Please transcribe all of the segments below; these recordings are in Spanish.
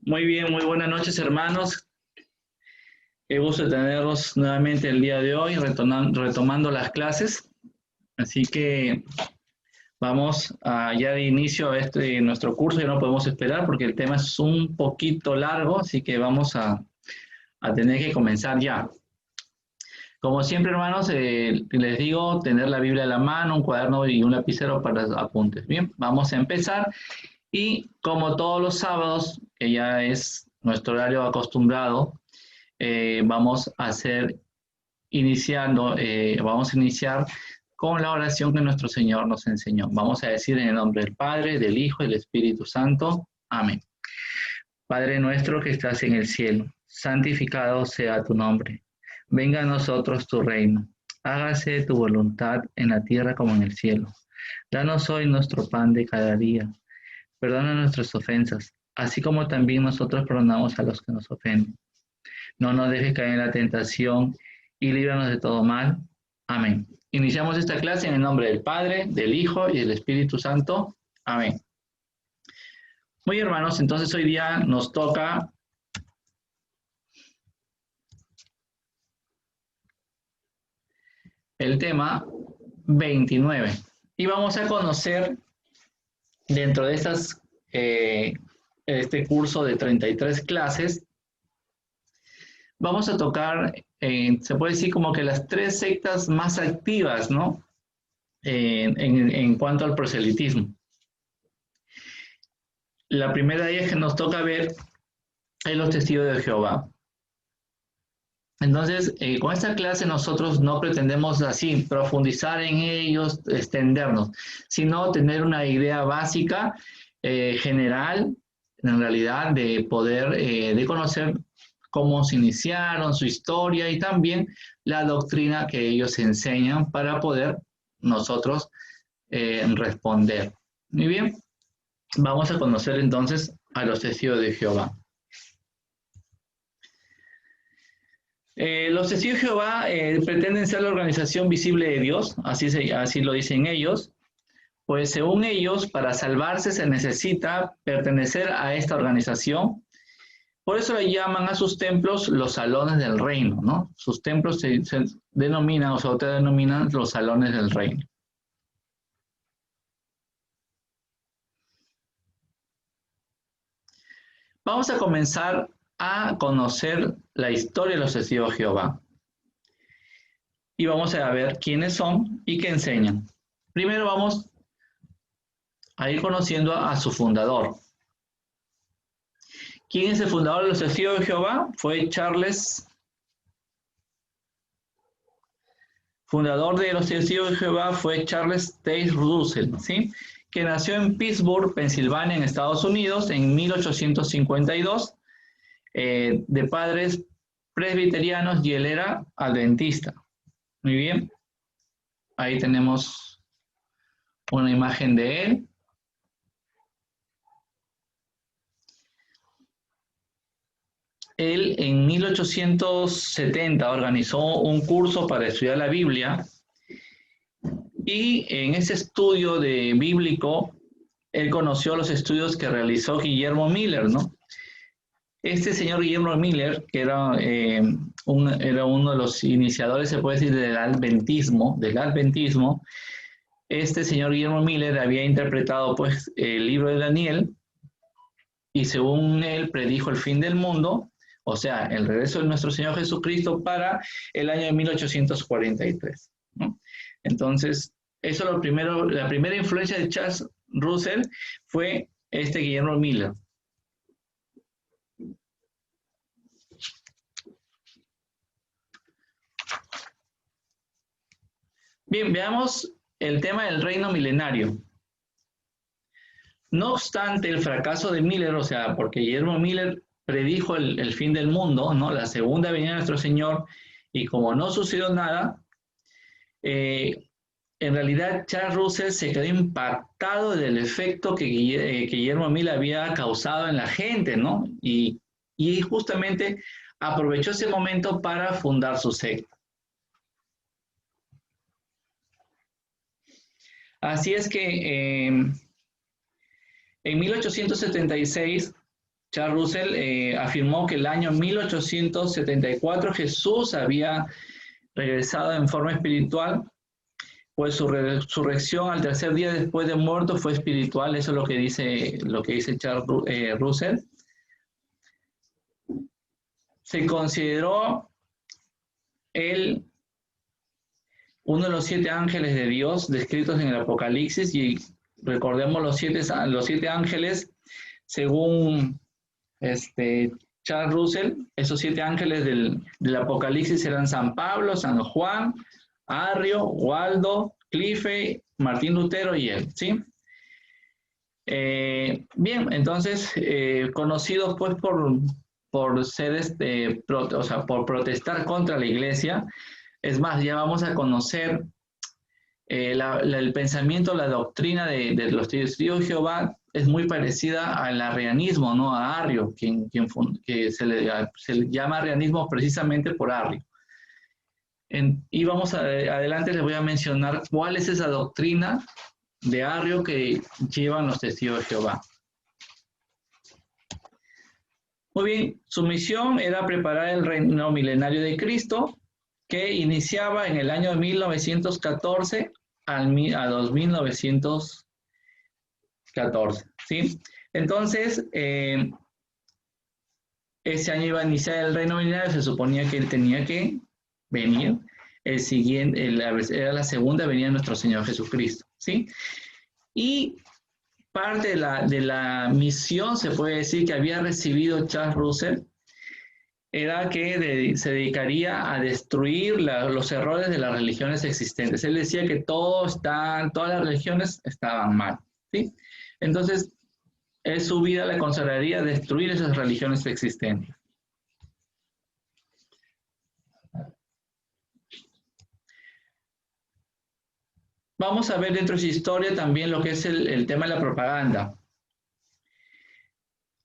Muy bien, muy buenas noches, hermanos. Qué gusto tenerlos nuevamente el día de hoy, retomando las clases. Así que vamos a ya de inicio a nuestro curso. Ya no podemos esperar porque el tema es un poquito largo, así que vamos a tener que comenzar ya. Como siempre, hermanos, les digo, tener la Biblia a la mano, un cuaderno y un lapicero para apuntes. Bien, vamos a empezar. Y como todos los sábados, que ya es nuestro horario acostumbrado, vamos a vamos a iniciar con la oración que nuestro Señor nos enseñó. Vamos a decir en el nombre del Padre, del Hijo y del Espíritu Santo. Amén. Padre nuestro que estás en el cielo, santificado sea tu nombre. Venga a nosotros tu reino. Hágase tu voluntad en la tierra como en el cielo. Danos hoy nuestro pan de cada día. Perdona nuestras ofensas, así como también nosotros perdonamos a los que nos ofenden. No nos dejes caer en la tentación y líbranos de todo mal. Amén. Iniciamos esta clase en el nombre del Padre, del Hijo y del Espíritu Santo. Amén. Muy bien, hermanos, entonces hoy día nos toca el tema 29 y vamos a conocer dentro de este curso de 33 clases, vamos a tocar, se puede decir como que las tres sectas más activas, ¿no? En cuanto al proselitismo. La primera de ellas que nos toca ver es los testigos de Jehová. Entonces, con esta clase nosotros no pretendemos así profundizar en ellos, extendernos, sino tener una idea básica, general, en realidad, de poder, de conocer cómo se iniciaron, su historia y también la doctrina que ellos enseñan para poder nosotros responder. Muy bien, vamos a conocer entonces a los testigos de Jehová. Los testigos de Jehová pretenden ser la organización visible de Dios, así lo dicen ellos, pues según ellos, para salvarse se necesita pertenecer a esta organización. Por eso le llaman a sus templos los salones del reino, ¿no? Sus templos se denominan o se autodenominan los salones del reino. Vamos a comenzar a conocer la historia de los testigos de Jehová. Y vamos a ver quiénes son y qué enseñan. Primero vamos a ir conociendo a su fundador. ¿Quién es el fundador de los testigos de Jehová? Fue fundador de los testigos de Jehová fue Charles Taze Russell, ¿sí? Que nació en Pittsburgh, Pensilvania, en Estados Unidos, en 1852, de padres presbiterianos, y él era adventista. Muy bien, ahí tenemos una imagen de él. Él en 1870 organizó un curso para estudiar la Biblia y en ese estudio de bíblico él conoció los estudios que realizó Guillermo Miller, ¿no? Este señor Guillermo Miller, que era uno de los iniciadores, se puede decir, del adventismo, este señor Guillermo Miller había interpretado pues el libro de Daniel y según él predijo el fin del mundo, o sea, el regreso de nuestro Señor Jesucristo para el año de 1843, ¿no? Entonces, eso es la primera influencia de Charles Russell fue Guillermo Miller. Bien, veamos el tema del reino milenario. No obstante el fracaso de Miller, o sea, porque Guillermo Miller predijo el fin del mundo, ¿no? La segunda venida de nuestro Señor, y como no sucedió nada, en realidad Charles Russell se quedó impactado del efecto que Guillermo Miller había causado en la gente, ¿no? Y justamente aprovechó ese momento para fundar su secta. Así es que en 1876 Charles Russell afirmó que el año 1874 Jesús había regresado en forma espiritual, pues su resurrección al tercer día después de muerto fue espiritual. Eso es lo que dice Charles Russell. Se consideró él uno de los 7 ángeles de Dios descritos en el Apocalipsis, y recordemos los siete ángeles, según Charles Russell, esos 7 ángeles del Apocalipsis eran San Pablo, San Juan, Arrio, Waldo, Clife, Martín Lutero y él, ¿sí? Bien, entonces, conocidos pues por ser por protestar contra la iglesia. Es más, ya vamos a conocer el pensamiento, la doctrina de los testigos de Jehová es muy parecida al arrianismo, ¿no? A Arrio, que se le llama arrianismo precisamente por Arrio. Y vamos adelante, les voy a mencionar cuál es esa doctrina de Arrio que llevan los testigos de Jehová. Muy bien, su misión era preparar el reino milenario de Cristo, que iniciaba en el año 1914 a 2914, ¿sí? Entonces, ese año iba a iniciar el reino milenario, se suponía que él tenía que venir, el siguiente, era la segunda venida de nuestro Señor Jesucristo, ¿sí? Y parte de la misión, se puede decir, que había recibido Charles Russell, era que se dedicaría a destruir los errores de las religiones existentes. Él decía que todas las religiones estaban mal, ¿sí? Entonces, su vida le consagraría a destruir esas religiones existentes. Vamos a ver dentro de su historia también lo que es el tema de la propaganda.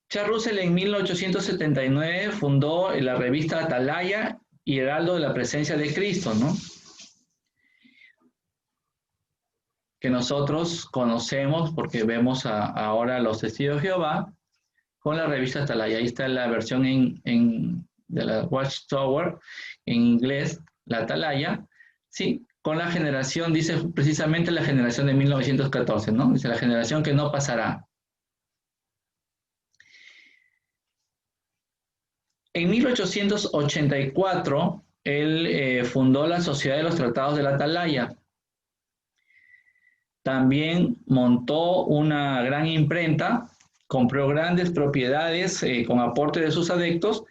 Charles Russell en 1879 fundó la revista Atalaya y Heraldo de la Presencia de Cristo, ¿no? Que nosotros conocemos porque vemos ahora los Testigos de Jehová con la revista Atalaya. Ahí está la versión de la Watchtower en inglés, la Atalaya, sí, con la generación, dice precisamente la generación de 1914, ¿no? Dice la generación que no pasará. En 1884, él fundó la Sociedad de los Tratados de la Atalaya. También montó una gran imprenta, compró grandes propiedades con aporte de sus adeptos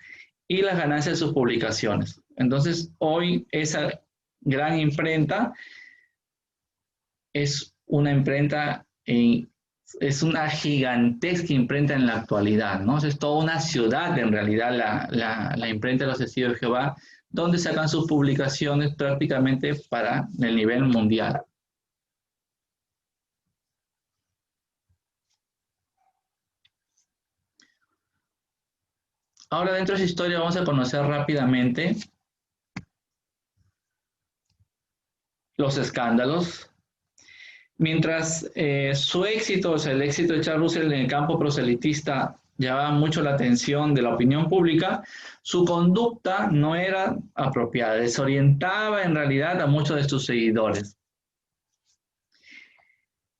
y las ganancias de sus publicaciones. Entonces, hoy esa gran imprenta es una imprenta, es una gigantesca imprenta en la actualidad, ¿no? Es toda una ciudad, en realidad, la imprenta de los Testigos de Jehová, donde sacan sus publicaciones prácticamente para el nivel mundial. Ahora, dentro de esa historia vamos a conocer rápidamente los escándalos. Mientras su éxito, o sea, el éxito de Charles Russell en el campo proselitista llamaba mucho la atención de la opinión pública, su conducta no era apropiada, desorientaba en realidad a muchos de sus seguidores.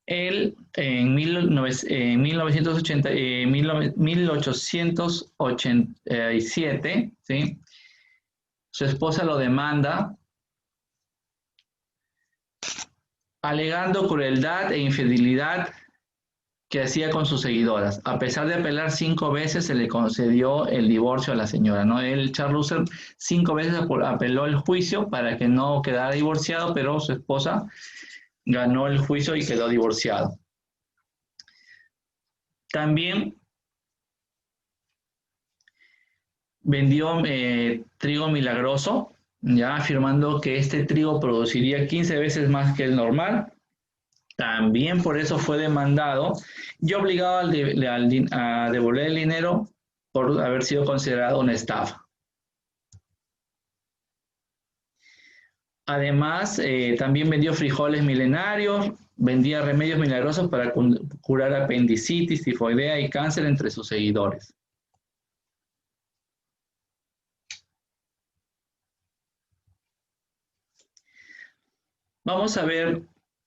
Él, en 1887, ¿sí? Su esposa lo demanda alegando crueldad e infidelidad que hacía con sus seguidoras. A pesar de apelar 5 veces, se le concedió el divorcio a la señora, ¿no? Charles Russell 5 veces apeló el juicio para que no quedara divorciado, pero su esposa ganó el juicio y quedó divorciado. También vendió trigo milagroso, ya afirmando que este trigo produciría 15 veces más que el normal. También por eso fue demandado y obligado a devolver el dinero por haber sido considerado una estafa. Además, también vendió frijoles milenarios, vendía remedios milagrosos para curar apendicitis, tifoidea y cáncer entre sus seguidores. Vamos a ver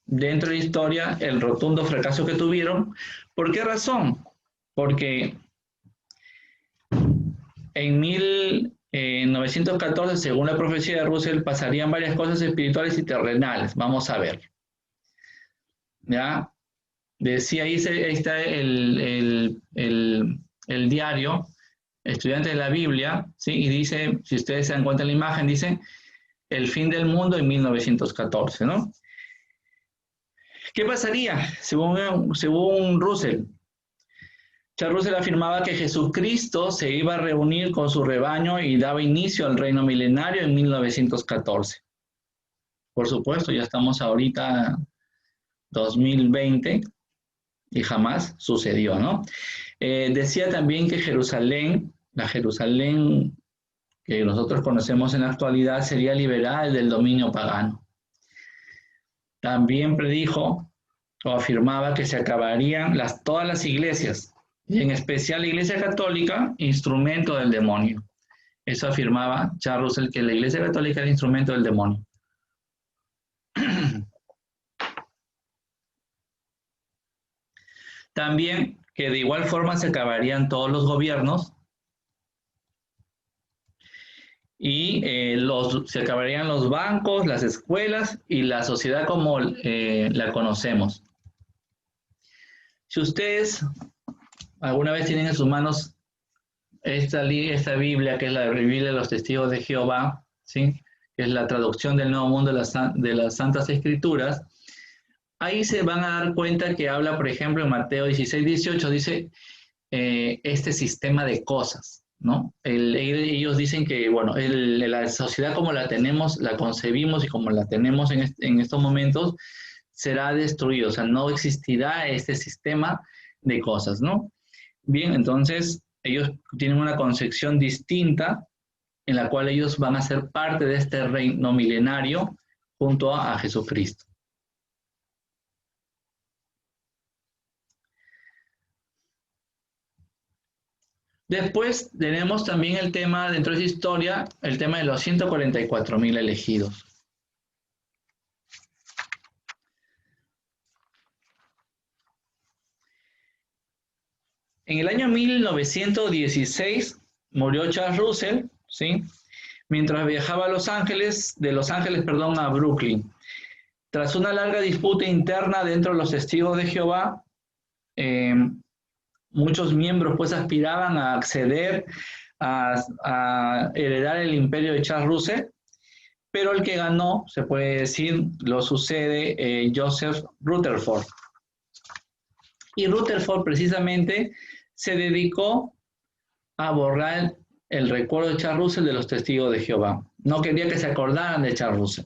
dentro de la historia el rotundo fracaso que tuvieron. ¿Por qué razón? Porque en 1914, según la profecía de Russell, pasarían varias cosas espirituales y terrenales. Vamos a ver. ¿Ya? Decía ahí está el diario, Estudiante de la Biblia, ¿sí? Y dice, si ustedes se dan cuenta en la imagen, dice el fin del mundo en 1914, ¿no? ¿Qué pasaría según Russell? Charles Russell afirmaba que Jesucristo se iba a reunir con su rebaño y daba inicio al reino milenario en 1914. Por supuesto, ya estamos ahorita 2020 y jamás sucedió, ¿no? Decía también que Jerusalén, la Jerusalén que nosotros conocemos en la actualidad, sería liberada del dominio pagano. También predijo o afirmaba que se acabarían todas las iglesias, y en especial la Iglesia Católica, instrumento del demonio. Eso afirmaba Charles Russell, que la Iglesia Católica era instrumento del demonio. También que de igual forma se acabarían todos los gobiernos y se acabarían los bancos, las escuelas y la sociedad como la conocemos. Si ustedes alguna vez tienen en sus manos esta Biblia, que es la Biblia de los Testigos de Jehová, ¿sí? Que es la traducción del Nuevo Mundo de las Santas Escrituras, ahí se van a dar cuenta que habla, por ejemplo, en Mateo 16, 18, dice este sistema de cosas, ¿no? Ellos dicen que, bueno, la sociedad como la tenemos, la concebimos y como la tenemos en estos momentos, será destruido, o sea, no existirá este sistema de cosas, ¿no? Bien, entonces ellos tienen una concepción distinta en la cual ellos van a ser parte de este reino milenario junto a Jesucristo. Después tenemos también el tema, dentro de esa historia, el tema de los 144,000 elegidos. En el año 1916 murió Charles Russell, ¿sí? Mientras viajaba a de Los Ángeles, perdón, a Brooklyn. Tras una larga disputa interna dentro de los Testigos de Jehová, muchos miembros pues aspiraban a acceder a heredar el imperio de Charles Russell, pero el que ganó, se puede decir, lo sucede Joseph Rutherford. Y Rutherford precisamente se dedicó a borrar el recuerdo de Charles Russell de los Testigos de Jehová. No quería que se acordaran de Charles Russell.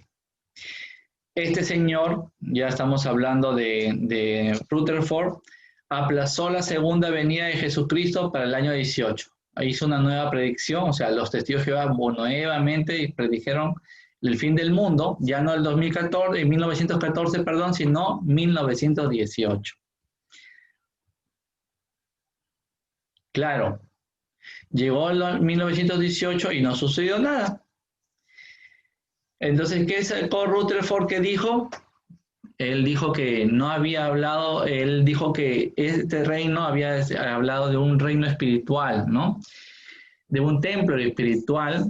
Este señor, ya estamos hablando de Rutherford, aplazó la segunda venida de Jesucristo para el año 18. Hizo una nueva predicción, o sea, los testigos de Jehová nuevamente predijeron el fin del mundo, ya no el 2014, en 1914, perdón, sino 1918. Claro, llegó el 1918 y no sucedió nada. Entonces, ¿qué sacó Rutherford que dijo? Él dijo que no había hablado, él dijo que este reino había hablado de un reino espiritual, ¿no? De un templo espiritual,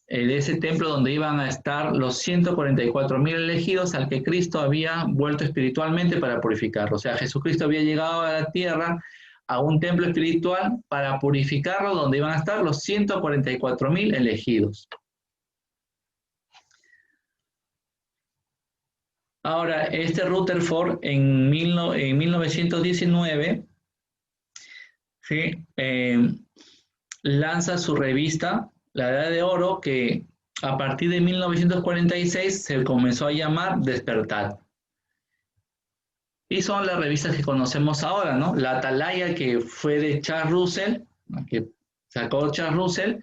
de ese templo donde iban a estar los 144,000 elegidos al que Cristo había vuelto espiritualmente para purificarlo. O sea, Jesucristo había llegado a la tierra a un templo espiritual para purificarlo, donde iban a estar los 144,000 elegidos. Ahora, este Rutherford en 1919 ¿sí? Lanza su revista, La Edad de Oro, que a partir de 1946 se comenzó a llamar Despertar. Y son las revistas que conocemos ahora, ¿no? La Atalaya, que fue de Charles Russell, que sacó Charles Russell,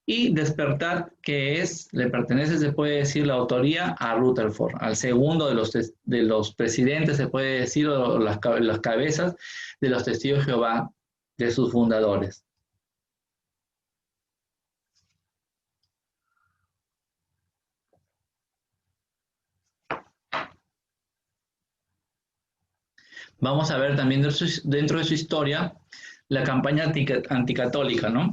y Despertar, que le pertenece, se puede decir, la autoría a Rutherford, al segundo de los presidentes, se puede decir, o las cabezas de los Testigos de Jehová, de sus fundadores. vamos a ver también dentro de su historia la campaña anticatólica, ¿no?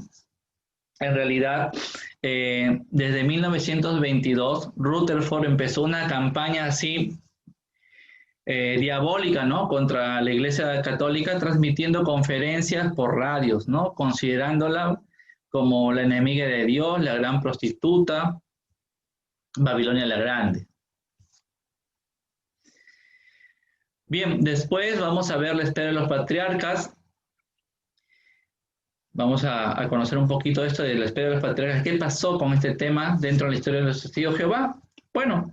En realidad, desde 1922, Rutherford empezó una campaña así diabólica, ¿no? Contra la Iglesia Católica, transmitiendo conferencias por radios, ¿no? Considerándola como la enemiga de Dios, la gran prostituta, Babilonia la Grande. Bien, después vamos a ver la historia de los patriarcas. Vamos a conocer un poquito esto de la historia de los patriarcas. ¿Qué pasó con este tema dentro de la historia de los testigos de Jehová? Bueno,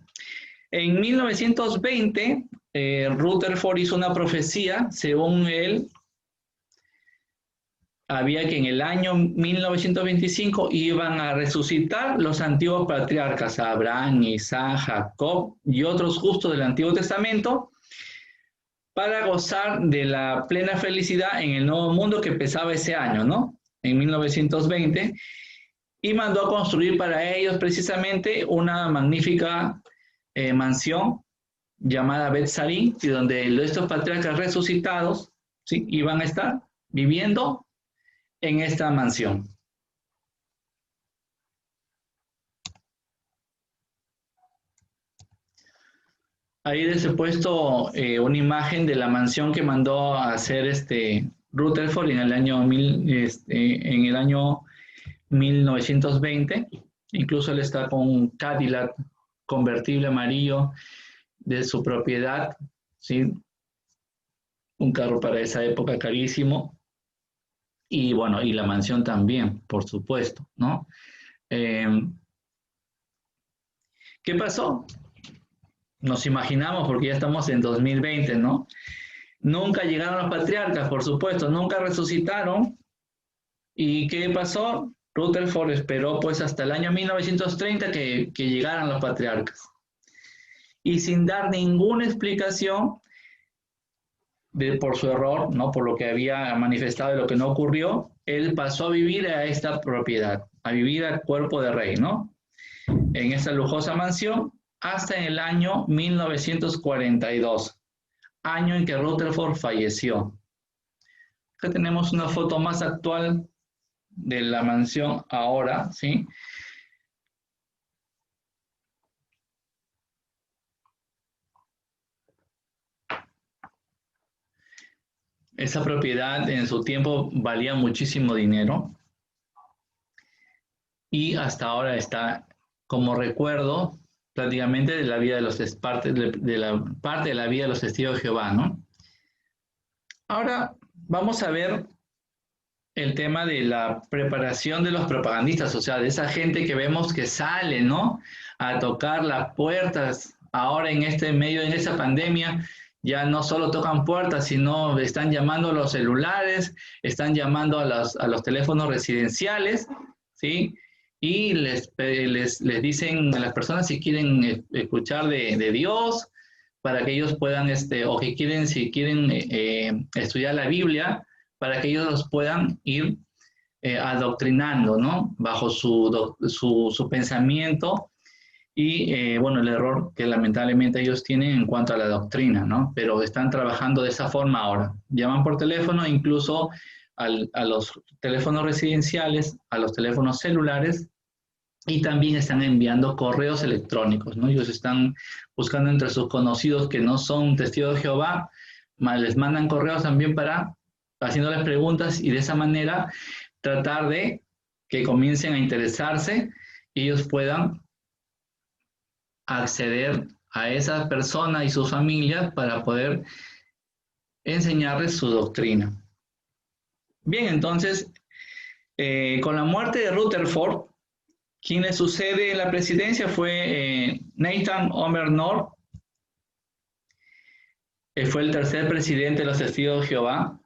en 1920, Rutherford hizo una profecía, según él, había que en el año 1925 iban a resucitar los antiguos patriarcas, Abraham, Isaac, Jacob y otros justos del Antiguo Testamento, para gozar de la plena felicidad en el nuevo mundo que empezaba ese año, ¿no? En 1920, y mandó a construir para ellos precisamente una magnífica mansión llamada Bet-Sarim, y donde estos patriarcas resucitados, ¿sí?, iban a estar viviendo en esta mansión. Ahí les he puesto una imagen de la mansión que mandó a hacer Rutherford en el año 1920. Incluso él está con un Cadillac convertible amarillo de su propiedad, ¿sí? Un carro para esa época carísimo. Y bueno, y la mansión también, por supuesto, ¿no? ¿Qué pasó? Nos imaginamos, porque ya estamos en 2020, ¿no? Nunca llegaron los patriarcas, por supuesto, nunca resucitaron. ¿Y qué pasó? Rutherford esperó pues hasta el año 1930 que llegaran los patriarcas. Y sin dar ninguna explicación por su error, ¿no?, por lo que había manifestado y lo que no ocurrió, él pasó a vivir a esta propiedad, a vivir al cuerpo de rey, ¿no?, en esta lujosa mansión, hasta en el año 1942, año en que Rutherford falleció. Acá tenemos una foto más actual de la mansión ahora, ¿sí? Esa propiedad en su tiempo valía muchísimo dinero y hasta ahora está como recuerdo prácticamente de la vida de los parte de la vida de los testigos de Jehová, ¿no? Ahora vamos a ver el tema de la preparación de los propagandistas, o sea, de esa gente que vemos que sale, ¿no?, a tocar las puertas. Ahora en medio de esa pandemia, ya no solo tocan puertas, sino están llamando a los celulares, están llamando a los teléfonos residenciales, ¿sí? Y les dicen a las personas si quieren escuchar de Dios, para que ellos puedan, o que quieren, si quieren estudiar la Biblia, para que ellos los puedan ir adoctrinando, ¿no?, bajo su pensamiento. Y bueno, el error que lamentablemente ellos tienen en cuanto a la doctrina, ¿no? Pero están trabajando de esa forma ahora. Llaman por teléfono, incluso a los teléfonos residenciales, a los teléfonos celulares, y también están enviando correos electrónicos, ¿no? Ellos están buscando entre sus conocidos que no son testigos de Jehová, les mandan correos también haciéndoles preguntas, y de esa manera tratar de que comiencen a interesarse y ellos puedan acceder a esa persona y sus familias para poder enseñarles su doctrina. Bien, entonces, con la muerte de Rutherford, quien le sucede en la presidencia fue Nathan Omer Nord, fue el tercer presidente de los Testigos de Jehová.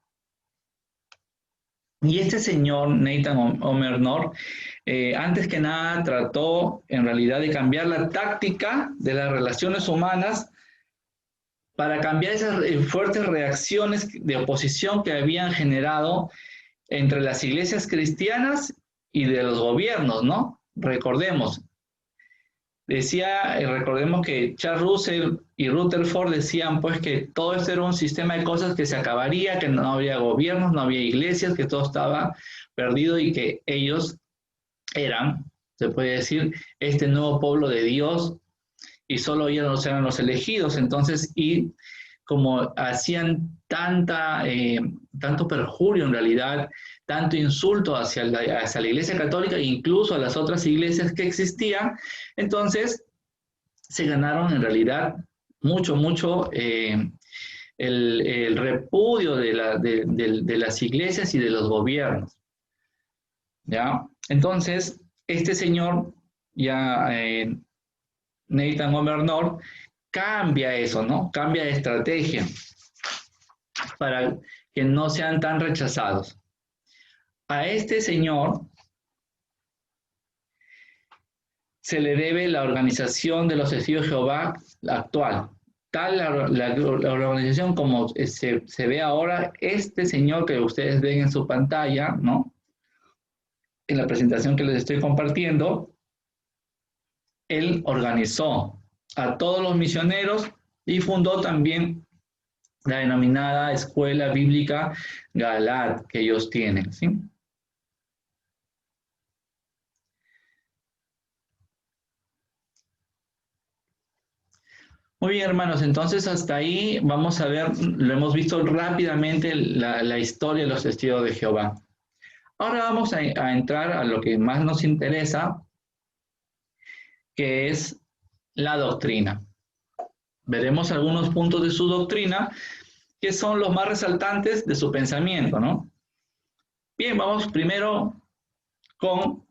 Y este señor, Nathan Omer Nord, antes que nada trató en realidad de cambiar la táctica de las relaciones humanas para cambiar esas fuertes reacciones de oposición que habían generado entre las iglesias cristianas y de los gobiernos, ¿no? Recordemos que Charles Russell y Rutherford decían pues que todo esto era un sistema de cosas que se acabaría, que no había gobiernos, no había iglesias, que todo estaba perdido y que ellos eran, se puede decir, este nuevo pueblo de Dios y solo ellos eran los elegidos. Entonces, y como hacían tanto perjurio en realidad, tanto insulto hacia la Iglesia Católica e incluso a las otras iglesias que existían, entonces se ganaron en realidad mucho el repudio de las iglesias y de los gobiernos. ¿Ya? Entonces, este señor, ya Nathan O'Mernor, cambia eso, ¿no? Cambia de estrategia para que no sean tan rechazados. A este señor se le debe la organización de los testigos de Jehová actual. Tal la organización como se ve ahora, este señor que ustedes ven en su pantalla, ¿no? En la presentación que les estoy compartiendo, él organizó a todos los misioneros y fundó también la denominada Escuela Bíblica Galat que ellos tienen, ¿sí? Muy bien, hermanos, entonces hasta ahí vamos a ver, lo hemos visto rápidamente la historia de los testigos de Jehová. Ahora vamos a entrar a lo que más nos interesa, que es la doctrina. Veremos algunos puntos de su doctrina que son los más resaltantes de su pensamiento, ¿no? Bien, vamos primero con,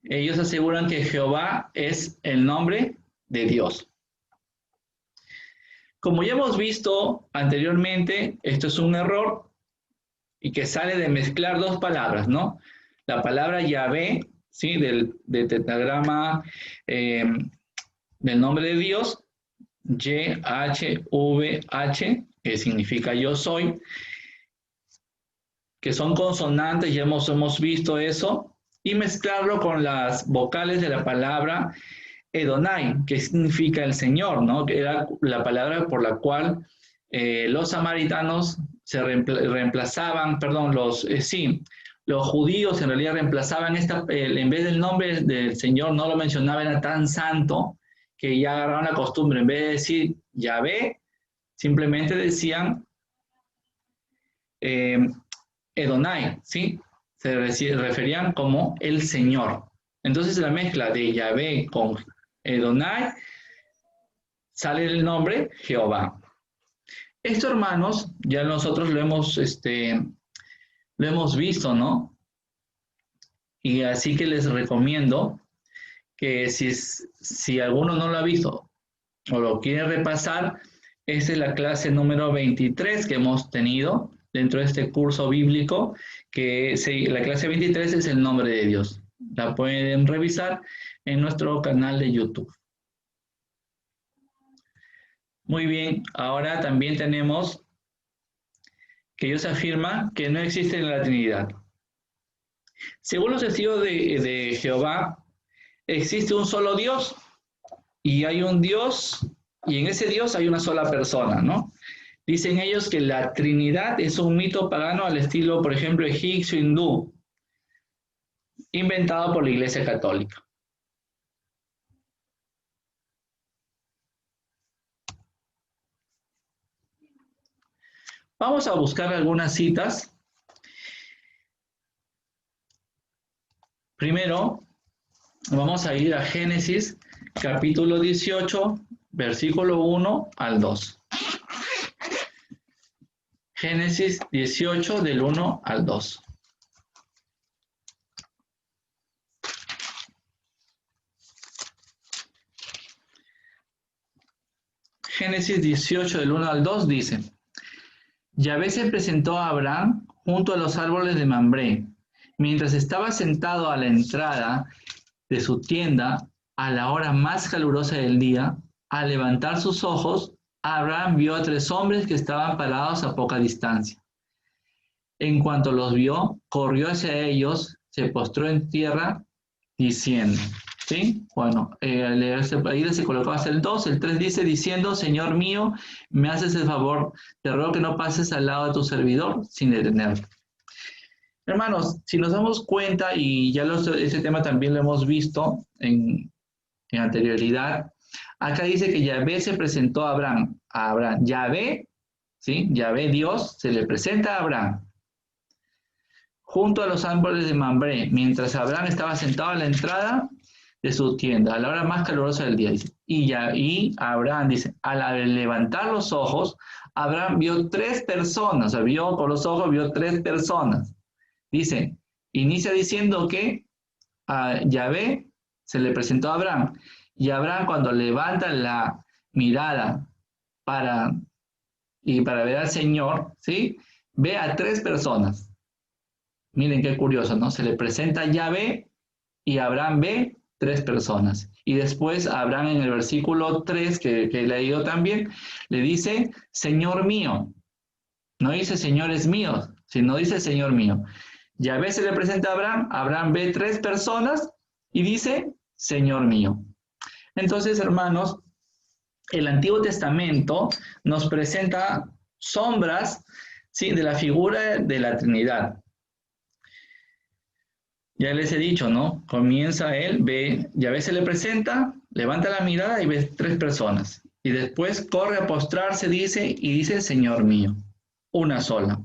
ellos aseguran que Jehová es el nombre de Dios. Como ya hemos visto anteriormente, esto es un error y que sale de mezclar dos palabras, ¿no? La palabra Yahvé, ¿sí? Del tetragrama del nombre de Dios, YHVH, que significa yo soy, que son consonantes, ya hemos visto eso, y mezclarlo con las vocales de la palabra Edonai, que significa el Señor, ¿no? Que era la palabra por la cual los samaritanos se reemplazaban, perdón, los judíos en realidad reemplazaban en vez del nombre del Señor, no lo mencionaban, era tan santo que ya agarraron la costumbre, en vez de decir Yahvé, simplemente decían Edonai, ¿sí? Se referían como el Señor. Entonces la mezcla de Yahvé con Edonai sale el nombre Jehová. Esto, hermanos, ya nosotros lo hemos visto, ¿no? Y así que les recomiendo que si alguno no lo ha visto o lo quiere repasar, esta es la clase número 23 que hemos tenido dentro de este curso bíblico, que la clase 23 es el nombre de Dios. La pueden revisar en nuestro canal de YouTube. Muy bien, ahora también tenemos que ellos afirman que no existe la Trinidad. Según los testigos de Jehová, existe un solo Dios y hay un Dios y en ese Dios hay una sola persona, ¿no? Dicen ellos que la Trinidad es un mito pagano al estilo, por ejemplo, egipcio, hindú, inventado por la Iglesia Católica. Vamos a buscar algunas citas. Primero, vamos a ir a Génesis, capítulo 18, versículo 1 al 2. Génesis 18, del 1 al 2. Génesis 18, del 1 al 2 dice: Yahvé se presentó a Abraham junto a los árboles de Mambré, mientras estaba sentado a la entrada de su tienda a la hora más calurosa del día. Al levantar sus ojos, Abraham vio a 3 hombres que estaban parados a poca distancia. En cuanto los vio, corrió hacia ellos, se postró en tierra, diciendo: ¿Sí? Bueno, ahí se colocó hasta el 2, el 3 dice, diciendo, Señor mío, me haces el favor, te ruego que no pases al lado de tu servidor sin detenerte. Hermanos, si nos damos cuenta, y ya ese tema también lo hemos visto en anterioridad, acá dice que Yahvé se presentó a Abraham. Yahvé, ¿sí? Yahvé Dios se le presenta a Abraham junto a los árboles de Mambré, mientras Abraham estaba sentado a la entrada de su tienda, a la hora más calurosa del día. Dice. Y Abraham dice, al levantar los ojos, Abraham vio 3 personas, o sea, vio por los ojos, vio 3 personas. Dice, inicia diciendo que a Yahvé se le presentó a Abraham, y Abraham cuando levanta la mirada para ver al Señor, ¿sí? Ve a 3 personas. Miren qué curioso, ¿no? Se le presenta Yahvé y Abraham ve 3 personas. Y después Abraham en el versículo 3, que he leído también, le dice, Señor mío. No dice señores míos, sino dice Señor mío. Yahvé se le presenta a Abraham, Abraham ve 3 personas y dice, Señor mío. Entonces, hermanos, el Antiguo Testamento nos presenta sombras, ¿sí?, de la figura de la Trinidad. Ya les he dicho, ¿no? Comienza él, Yahvé se le presenta, levanta la mirada y ve 3 personas. Y después corre a postrarse, dice, y dice, Señor mío. Una sola.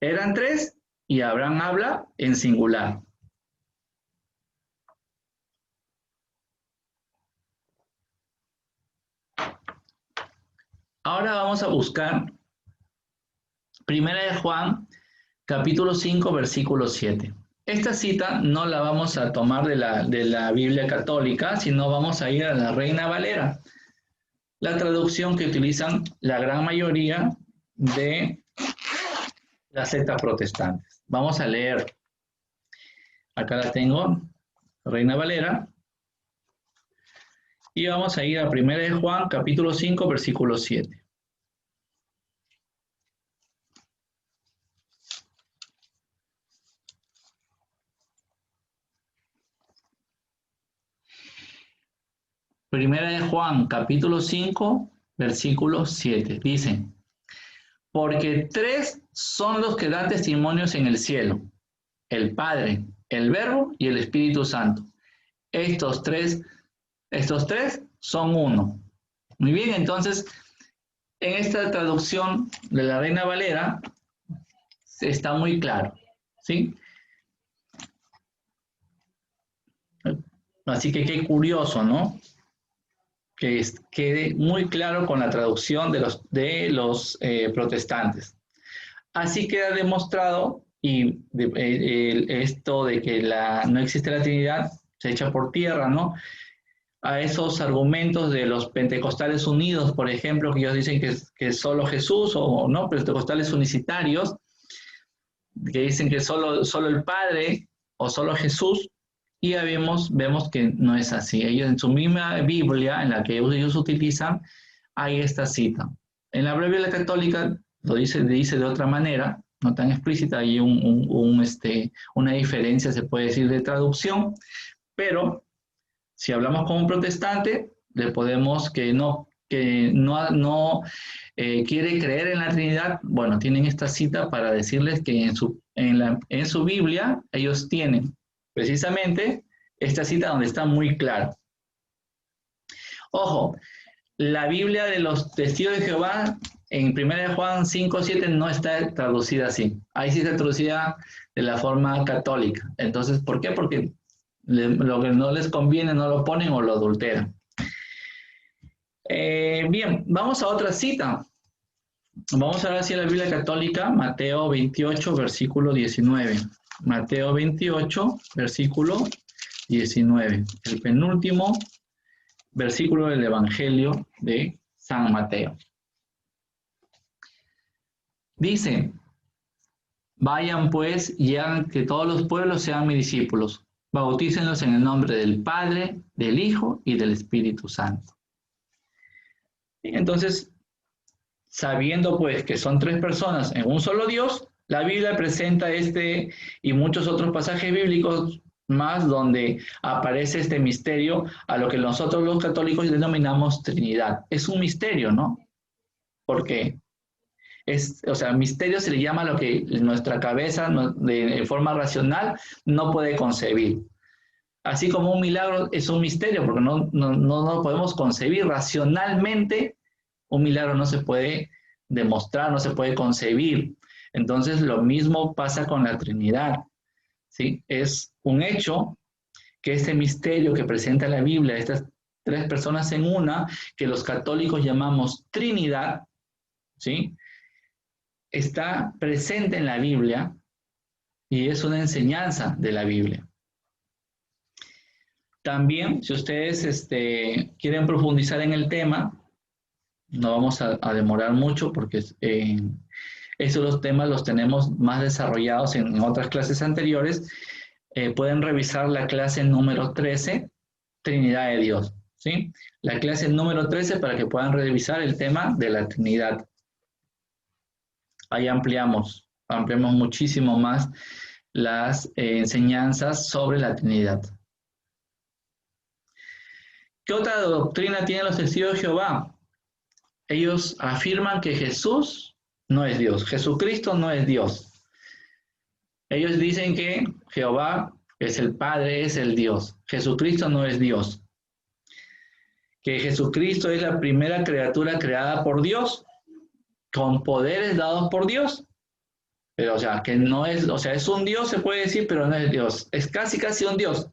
Eran 3 y Abraham habla en singular. Ahora vamos a buscar 1 de Juan, capítulo 5, versículo 7. Esta cita no la vamos a tomar de la Biblia católica, sino vamos a ir a la Reina Valera, la traducción que utilizan la gran mayoría de las sectas protestantes. Vamos a leer. Acá la tengo, Reina Valera. Y vamos a ir a 1 de Juan, capítulo 5, versículo 7. Primera de Juan, capítulo 5, versículo 7. Dice, porque 3 son los que dan testimonios en el cielo, el Padre, el Verbo y el Espíritu Santo. Estos tres son uno. Muy bien, entonces, en esta traducción de la Reina Valera está muy claro, ¿sí? Así que qué curioso, ¿no? Que quede muy claro con la traducción de los protestantes. Así queda demostrado, y esto de que no existe la Trinidad se echa por tierra, ¿no? A esos argumentos de los pentecostales unidos, por ejemplo, que ellos dicen que es solo Jesús, o no, pentecostales unicitarios, que dicen que solo el Padre o solo Jesús, y ya vemos que no es así. Ellos en su misma Biblia, en la que ellos utilizan, hay esta cita. En la Biblia católica lo dice de otra manera, no tan explícita, hay una diferencia, se puede decir, de traducción, pero si hablamos con un protestante, le podemos que no quiere creer en la Trinidad, bueno, tienen esta cita para decirles que en su Biblia ellos tienen precisamente esta cita donde está muy claro. Ojo, la Biblia de los Testigos de Jehová en 1 Juan 5, 7 no está traducida así. Ahí sí está traducida de la forma católica. Entonces, ¿por qué? Porque lo que no les conviene no lo ponen o lo adulteran. Bien, vamos a otra cita. Vamos a ver si la Biblia católica, Mateo 28, versículo 19. Mateo 28, versículo 19. El penúltimo versículo del Evangelio de San Mateo. Dice, vayan pues y hagan que todos los pueblos sean mis discípulos. Bautícenlos en el nombre del Padre, del Hijo y del Espíritu Santo. Entonces, sabiendo pues que son 3 personas en un solo Dios, la Biblia presenta este y muchos otros pasajes bíblicos más donde aparece este misterio a lo que nosotros los católicos denominamos Trinidad. Es un misterio, ¿no? Porque o sea, misterio se le llama lo que nuestra cabeza de forma racional no puede concebir. Así como un milagro es un misterio, porque no podemos concebir racionalmente, un milagro no se puede demostrar, no se puede concebir. Entonces, lo mismo pasa con la Trinidad, ¿sí? Es un hecho que este misterio que presenta la Biblia, estas tres personas en una, que los católicos llamamos Trinidad, ¿sí? Está presente en la Biblia y es una enseñanza de la Biblia. También, si ustedes quieren profundizar en el tema, no vamos a demorar mucho porque esos los temas los tenemos más desarrollados en otras clases anteriores. Pueden revisar la clase número 13, Trinidad de Dios, ¿sí? La clase número 13 para que puedan revisar el tema de la Trinidad. Ahí ampliamos muchísimo más las enseñanzas sobre la Trinidad. ¿Qué otra doctrina tienen los testigos de Jehová? Ellos afirman que Jesús no es Dios, Jesucristo no es Dios. Ellos dicen que Jehová es el Padre, es el Dios. Jesucristo no es Dios. Que Jesucristo es la primera criatura creada por Dios, con poderes dados por Dios. Pero, o sea, que no es, o sea, es un Dios, se puede decir, pero no es Dios. Es casi un Dios.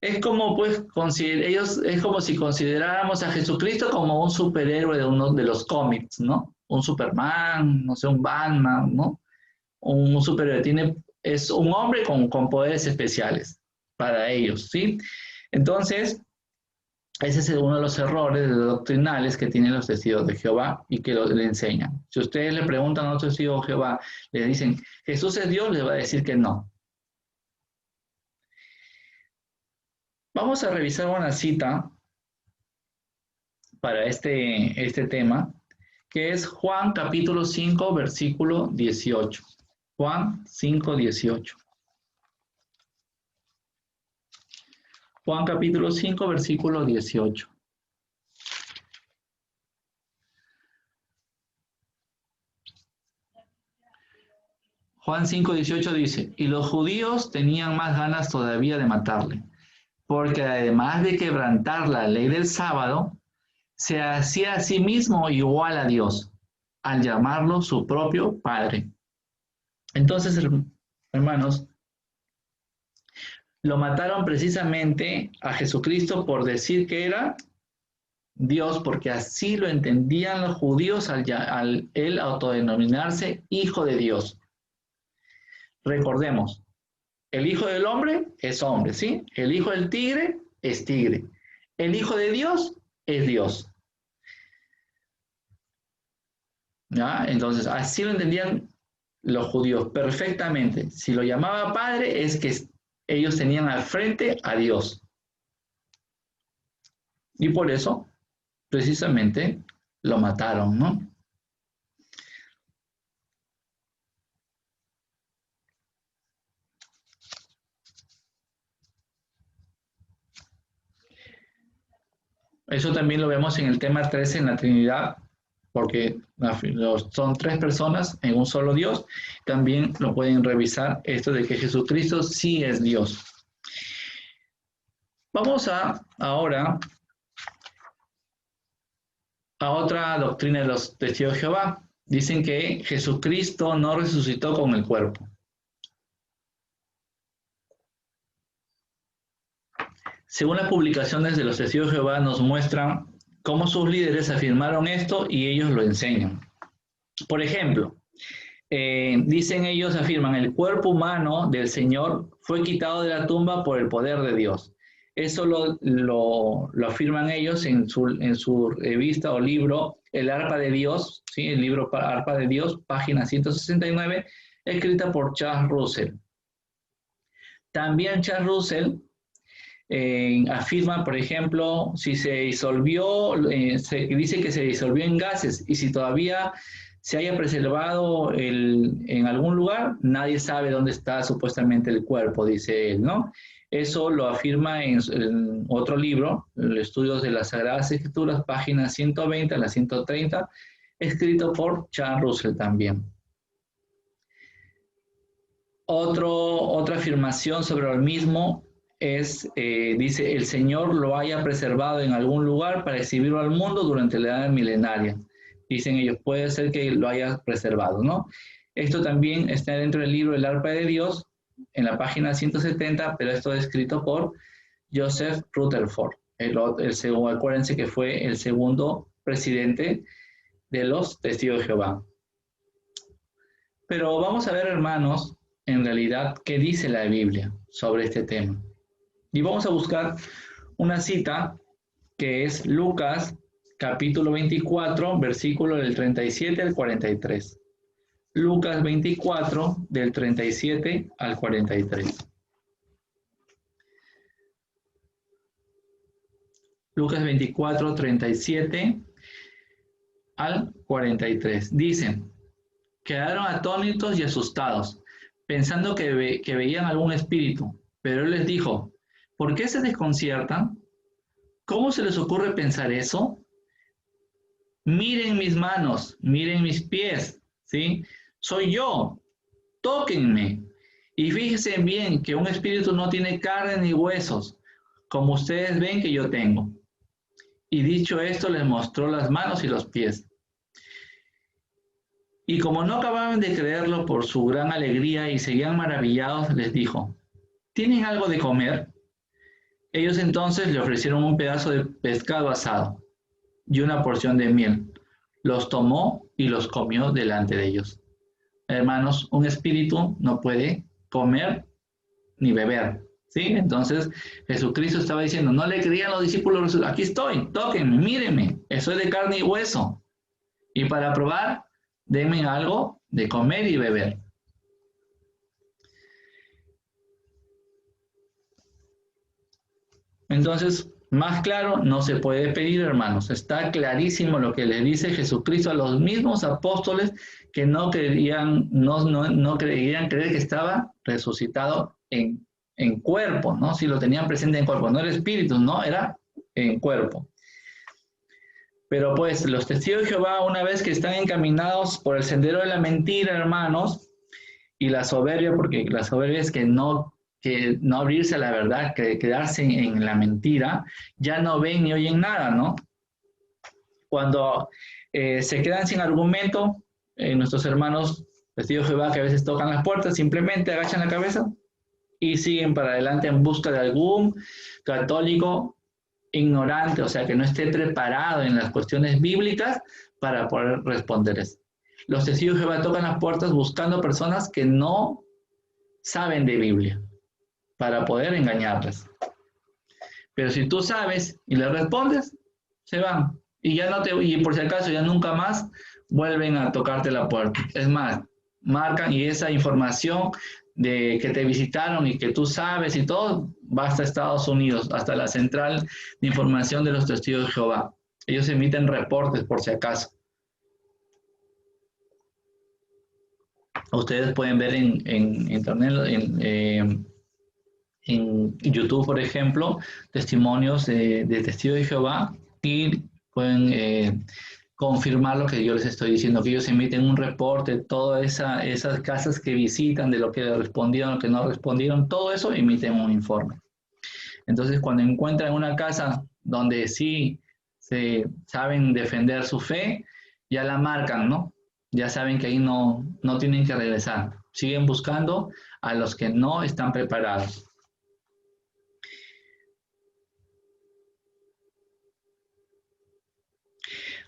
Es como, pues, es como si consideráramos a Jesucristo como un superhéroe de uno de los cómics, ¿no? Un Superman, no sé, un Batman, ¿no? Un superhéroe. Es un hombre con poderes especiales para ellos, ¿sí? Entonces, ese es uno de los errores doctrinales que tienen los testigos de Jehová y que le enseñan. Si ustedes le preguntan a los testigos de Jehová, le dicen, ¿Jesús es Dios? Les va a decir que no. Vamos a revisar una cita para este tema, que es Juan capítulo 5, versículo 18. Juan 5, 18. Juan capítulo 5, versículo 18. Juan 5, 18 dice, y los judíos tenían más ganas todavía de matarle, porque además de quebrantar la ley del sábado, se hacía a sí mismo igual a Dios, al llamarlo su propio Padre. Entonces, hermanos, lo mataron precisamente a Jesucristo por decir que era Dios, porque así lo entendían los judíos al él autodenominarse Hijo de Dios. Recordemos, el Hijo del Hombre es hombre, ¿sí? El Hijo del Tigre es tigre. El Hijo de Dios es Dios. ¿Ya? Entonces, así lo entendían los judíos perfectamente. Si lo llamaba Padre, es que ellos tenían al frente a Dios. Y por eso, precisamente, lo mataron, ¿no? Eso también lo vemos en el tema 13 en la Trinidad, porque son tres personas en un solo Dios. También lo pueden revisar esto de que Jesucristo sí es Dios. Vamos ahora a otra doctrina de los testigos de Jehová. Dicen que Jesucristo no resucitó con el cuerpo. Según las publicaciones de los testigos de Jehová nos muestran cómo sus líderes afirmaron esto y ellos lo enseñan. Por ejemplo, dicen ellos, afirman, el cuerpo humano del Señor fue quitado de la tumba por el poder de Dios. Eso lo afirman ellos en su revista o libro, El Arpa de Dios, ¿sí? El libro Arpa de Dios, página 169, escrita por Charles Russell. También Charles Russell afirma, por ejemplo, si se disolvió, se dice que se disolvió en gases y si todavía se haya preservado en algún lugar, nadie sabe dónde está supuestamente el cuerpo, dice él, ¿no? Eso lo afirma en otro libro, Estudios de las Sagradas Escrituras, páginas 120 a la 130, escrito por Charles Russell también. Otra afirmación sobre el mismo es, dice, el Señor lo haya preservado en algún lugar para exhibirlo al mundo durante la edad milenaria. Dicen ellos, puede ser que lo haya preservado, ¿no? Esto también está dentro del libro El Arpa de Dios, en la página 170, pero esto es escrito por Joseph Rutherford. Acuérdense que fue el segundo presidente de los Testigos de Jehová. Pero vamos a ver, hermanos, en realidad, qué dice la Biblia sobre este tema. Y vamos a buscar una cita que es Lucas, capítulo 24, versículo del 37 al 43. Lucas 24, del 37 al 43. Lucas 24, 37 al 43. Dicen, quedaron atónitos y asustados, pensando que veían algún espíritu. Pero él les dijo, ¿por qué se desconciertan? ¿Cómo se les ocurre pensar eso? Miren mis manos, miren mis pies, ¿sí? Soy yo, tóquenme. Y fíjense bien que un espíritu no tiene carne ni huesos, como ustedes ven que yo tengo. Y dicho esto, les mostró las manos y los pies. Y como no acababan de creerlo por su gran alegría y seguían maravillados, les dijo, ¿tienen algo de comer? Ellos entonces le ofrecieron un pedazo de pescado asado y una porción de miel. Los tomó y los comió delante de ellos. Hermanos, un espíritu no puede comer ni beber, ¿sí? Entonces Jesucristo estaba diciendo, no le creían los discípulos, aquí estoy, tóquenme, mírenme, soy de carne y hueso. Y para probar, denme algo de comer y beber. Entonces, más claro no se puede pedir, hermanos. Está clarísimo lo que le dice Jesucristo a los mismos apóstoles que no creían creer que estaba resucitado en cuerpo, ¿no? Si lo tenían presente en cuerpo, no era espíritu, no, era en cuerpo. Pero pues los testigos de Jehová, una vez que están encaminados por el sendero de la mentira, hermanos, y la soberbia, porque la soberbia es que no abrirse a la verdad, que quedarse en la mentira, ya no ven ni oyen nada, ¿no? Cuando se quedan sin argumento, nuestros hermanos testigos de Jehová que a veces tocan las puertas, simplemente agachan la cabeza y siguen para adelante en busca de algún católico ignorante, o sea, que no esté preparado en las cuestiones bíblicas para poder responderles. Los testigos de Jehová tocan las puertas buscando personas que no saben de Biblia para poder engañarles. Pero si tú sabes y les respondes, se van. Y por si acaso ya nunca más vuelven a tocarte la puerta. Es más, marcan y esa información de que te visitaron y que tú sabes y todo, va hasta Estados Unidos, hasta la central de información de los testigos de Jehová. Ellos emiten reportes por si acaso. Ustedes pueden ver en internet, en YouTube, por ejemplo, testimonios de testigos de Jehová y pueden confirmar lo que yo les estoy diciendo, que ellos emiten un reporte, todas esas casas que visitan, de lo que respondieron, lo que no respondieron, todo eso emiten un informe. Entonces, cuando encuentran una casa donde sí se saben defender su fe, ya la marcan, ¿no? Ya saben que ahí no tienen que regresar. Siguen buscando a los que no están preparados.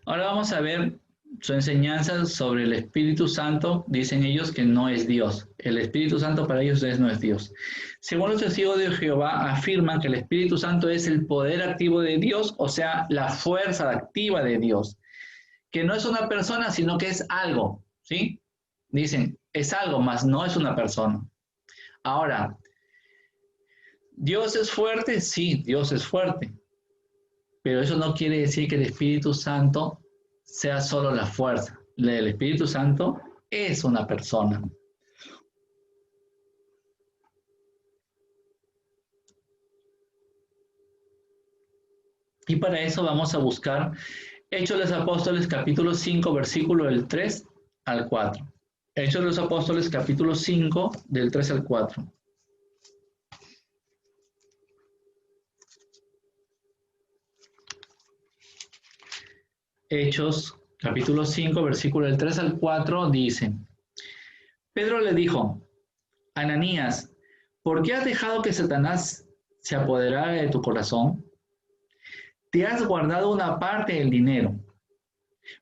Ahora vamos a ver su enseñanza sobre el Espíritu Santo. Dicen ellos que no es Dios. El Espíritu Santo para ellos no es Dios. Según los testigos de Jehová, afirman que el Espíritu Santo es el poder activo de Dios, o sea, la fuerza activa de Dios. Que no es una persona, sino que es algo, ¿sí? Dicen, es algo, más no es una persona. Ahora, ¿Dios es fuerte? Sí, Dios es fuerte. Pero eso no quiere decir que el Espíritu Santo sea solo la fuerza. el Espíritu Santo es una persona. Y para eso vamos a buscar Hechos de los Apóstoles, capítulo 5, versículo del 3 al 4. Hechos de los Apóstoles, capítulo 5, del 3 al 4. Hechos, capítulo 5, versículo del 3 al 4, dice: Pedro le dijo: Ananías, ¿por qué has dejado que Satanás se apoderara de tu corazón? Te has guardado una parte del dinero.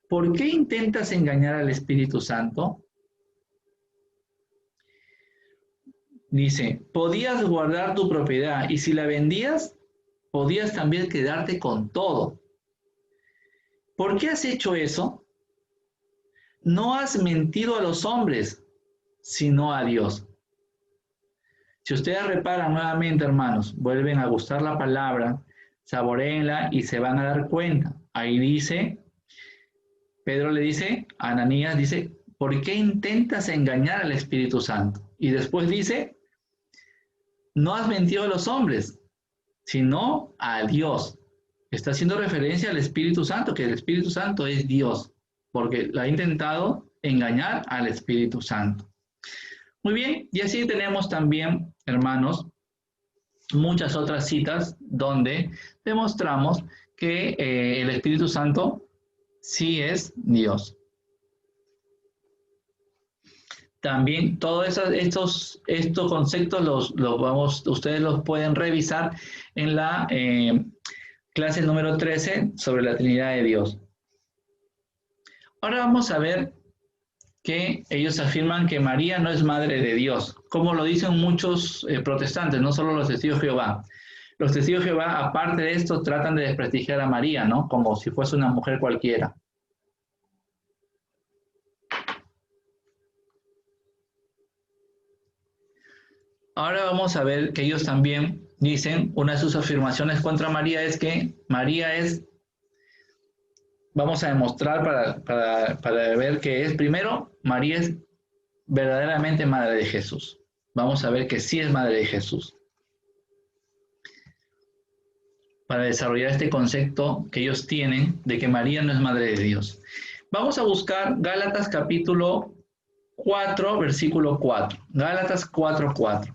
¿Por qué intentas engañar al Espíritu Santo? Dice, podías guardar tu propiedad y si la vendías, podías también quedarte con todo. ¿Por qué has hecho eso? No has mentido a los hombres, sino a Dios. Si ustedes reparan nuevamente, hermanos, vuelven a gustar la palabra, saboréenla y se van a dar cuenta. Ahí dice, Pedro le dice, a Ananías dice, ¿por qué intentas engañar al Espíritu Santo? Y después dice, no has mentido a los hombres, sino a Dios. Está haciendo referencia al Espíritu Santo, que el Espíritu Santo es Dios, porque lo ha intentado engañar al Espíritu Santo. Muy bien, y así tenemos también, hermanos, muchas otras citas donde demostramos que el Espíritu Santo sí es Dios. También todos estos conceptos ustedes los pueden revisar en la clase número 13 sobre la Trinidad de Dios. Ahora vamos a ver que ellos afirman que María no es madre de Dios, como lo dicen muchos protestantes, no solo los testigos de Jehová. Los testigos de Jehová, aparte de esto, tratan de desprestigiar a María, ¿no? Como si fuese una mujer cualquiera. Ahora vamos a ver que ellos también dicen, una de sus afirmaciones contra María es que María es, vamos a demostrar para ver que es, primero, María es verdaderamente madre de Jesús. Vamos a ver que sí es madre de Jesús. Para desarrollar este concepto que ellos tienen de que María no es madre de Dios. Vamos a buscar Gálatas capítulo 4, versículo 4. Gálatas 4, 4.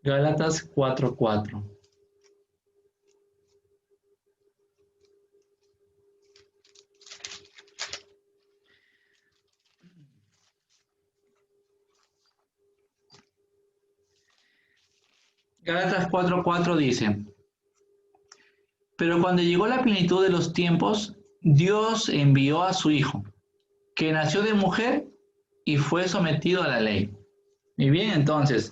Gálatas 4, 4. Gálatas 4, 4 dice: Pero cuando llegó la plenitud de los tiempos, Dios envió a su Hijo, que nació de mujer y fue sometido a la ley. Y bien, entonces,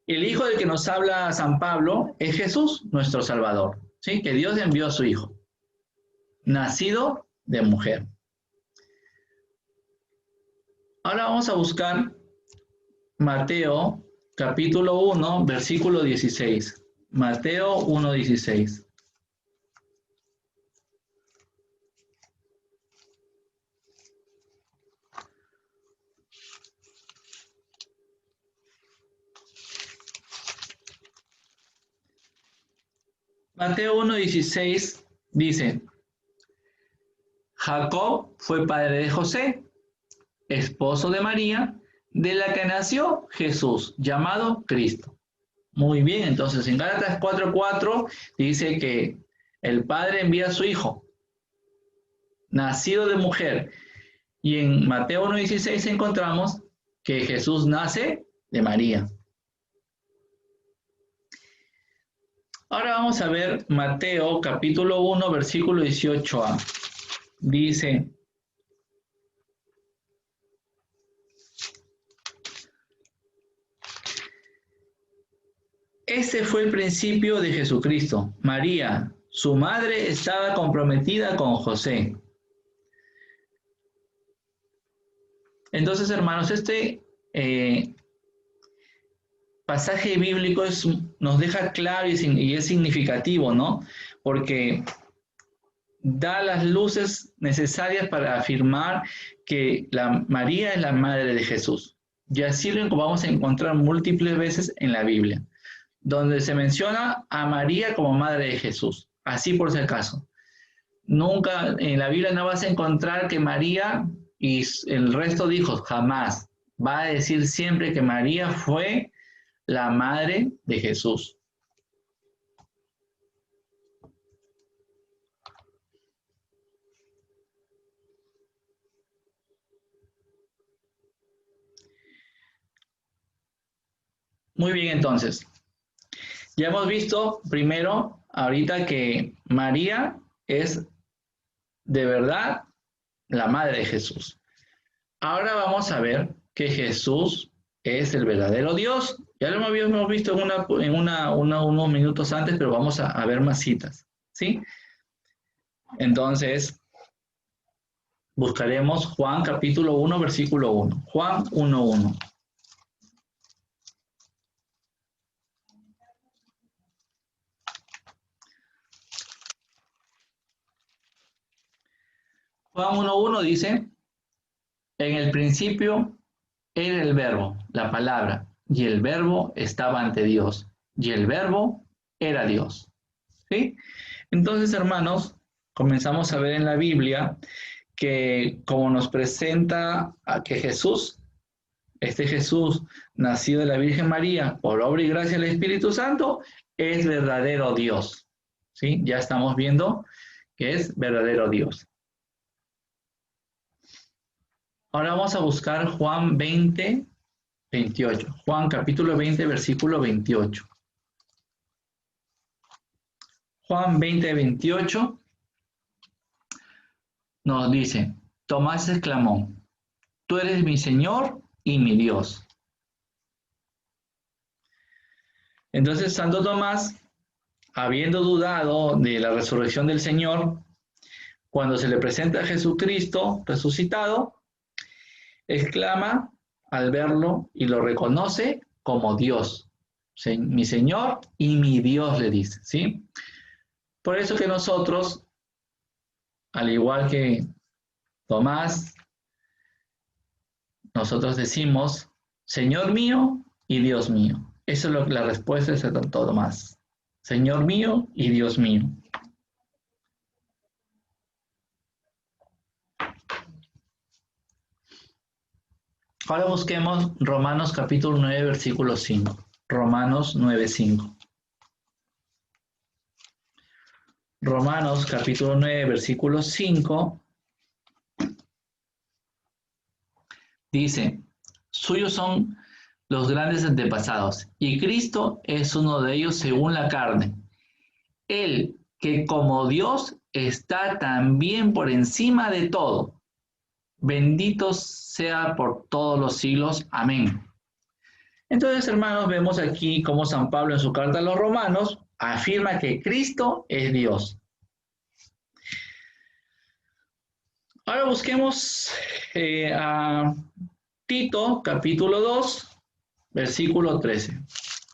el Hijo del que nos habla San Pablo es Jesús, nuestro Salvador, ¿sí? Que Dios envió a su Hijo, nacido de mujer. Ahora vamos a buscar Mateo capítulo 1, versículo 16. Mateo 1, 16. Mateo 1, 16 dice: Jacob fue padre de José, esposo de María, de la que nació Jesús, llamado Cristo. Muy bien, entonces en Gálatas 4:4 dice que el Padre envía a su Hijo, nacido de mujer. Y en Mateo 1:16 encontramos que Jesús nace de María. Ahora vamos a ver Mateo capítulo 1, versículo 18a. Dice: Ese fue el principio de Jesucristo. María, su madre, estaba comprometida con José. Entonces, hermanos, pasaje bíblico nos deja claro y es significativo, ¿no? Porque da las luces necesarias para afirmar que María es la madre de Jesús. Y así lo vamos a encontrar múltiples veces en la Biblia, donde se menciona a María como madre de Jesús. Así por si acaso. Nunca en la Biblia no vas a encontrar que María y el resto de hijos, jamás. Va a decir siempre que María fue la madre de Jesús. Muy bien, entonces. Ya hemos visto primero, ahorita, que María es de verdad la madre de Jesús. Ahora vamos a ver que Jesús es el verdadero Dios. Ya lo habíamos visto unos minutos antes, pero vamos a ver más citas, ¿sí? Entonces, buscaremos Juan capítulo 1, versículo 1. Juan 1:1. Juan 1:1 dice, en el principio era el verbo, la palabra, y el verbo estaba ante Dios, y el verbo era Dios. ¿Sí? Entonces, hermanos, comenzamos a ver en la Biblia que como nos presenta a que Jesús, este Jesús nacido de la Virgen María por obra y gracia del Espíritu Santo, es verdadero Dios. ¿Sí? Ya estamos viendo que es verdadero Dios. Ahora vamos a buscar Juan 20:28. Juan capítulo 20, versículo 28. Juan 20:28 nos dice, Tomás exclamó, tú eres mi Señor y mi Dios. Entonces Santo Tomás, habiendo dudado de la resurrección del Señor, cuando se le presenta a Jesucristo resucitado, exclama al verlo y lo reconoce como Dios. Mi Señor y mi Dios, le dice, ¿sí? Por eso que nosotros, al igual que Tomás, nosotros decimos, Señor mío y Dios mío. Esa es la respuesta de Santo Tomás. Señor mío y Dios mío. Ahora busquemos Romanos capítulo 9, versículo 5. Romanos 9:5. Romanos capítulo 9, versículo 5 dice, suyos son los grandes antepasados, y Cristo es uno de ellos según la carne. Él que como Dios está también por encima de todo. Bendito sea por todos los siglos. Amén. Entonces, hermanos, vemos aquí cómo San Pablo en su carta a los romanos afirma que Cristo es Dios. Ahora busquemos a Tito, capítulo 2, versículo 13.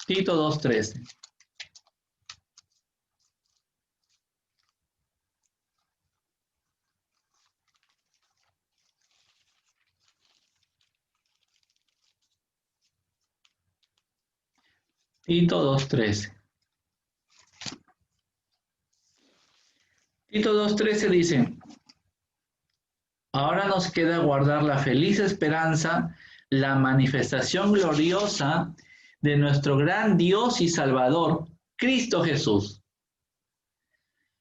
Tito 2:13. Tito 2:13. Tito 2:13 dice, ahora nos queda guardar la feliz esperanza, la manifestación gloriosa de nuestro gran Dios y Salvador, Cristo Jesús.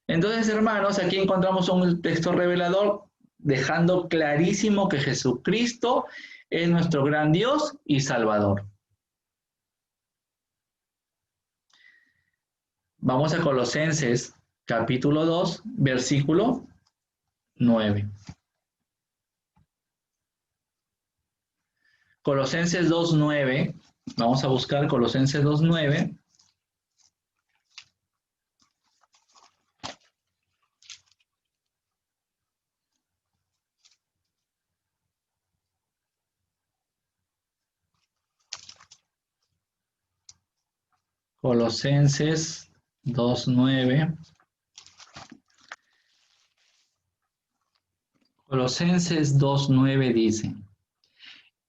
Entonces, hermanos, aquí encontramos un texto revelador dejando clarísimo que Jesucristo es nuestro gran Dios y Salvador. Vamos a Colosenses capítulo 2, versículo 9. Colosenses 2:9, vamos a buscar Colosenses 2:9. Colosenses 2:9. Colosenses 2:9 dice,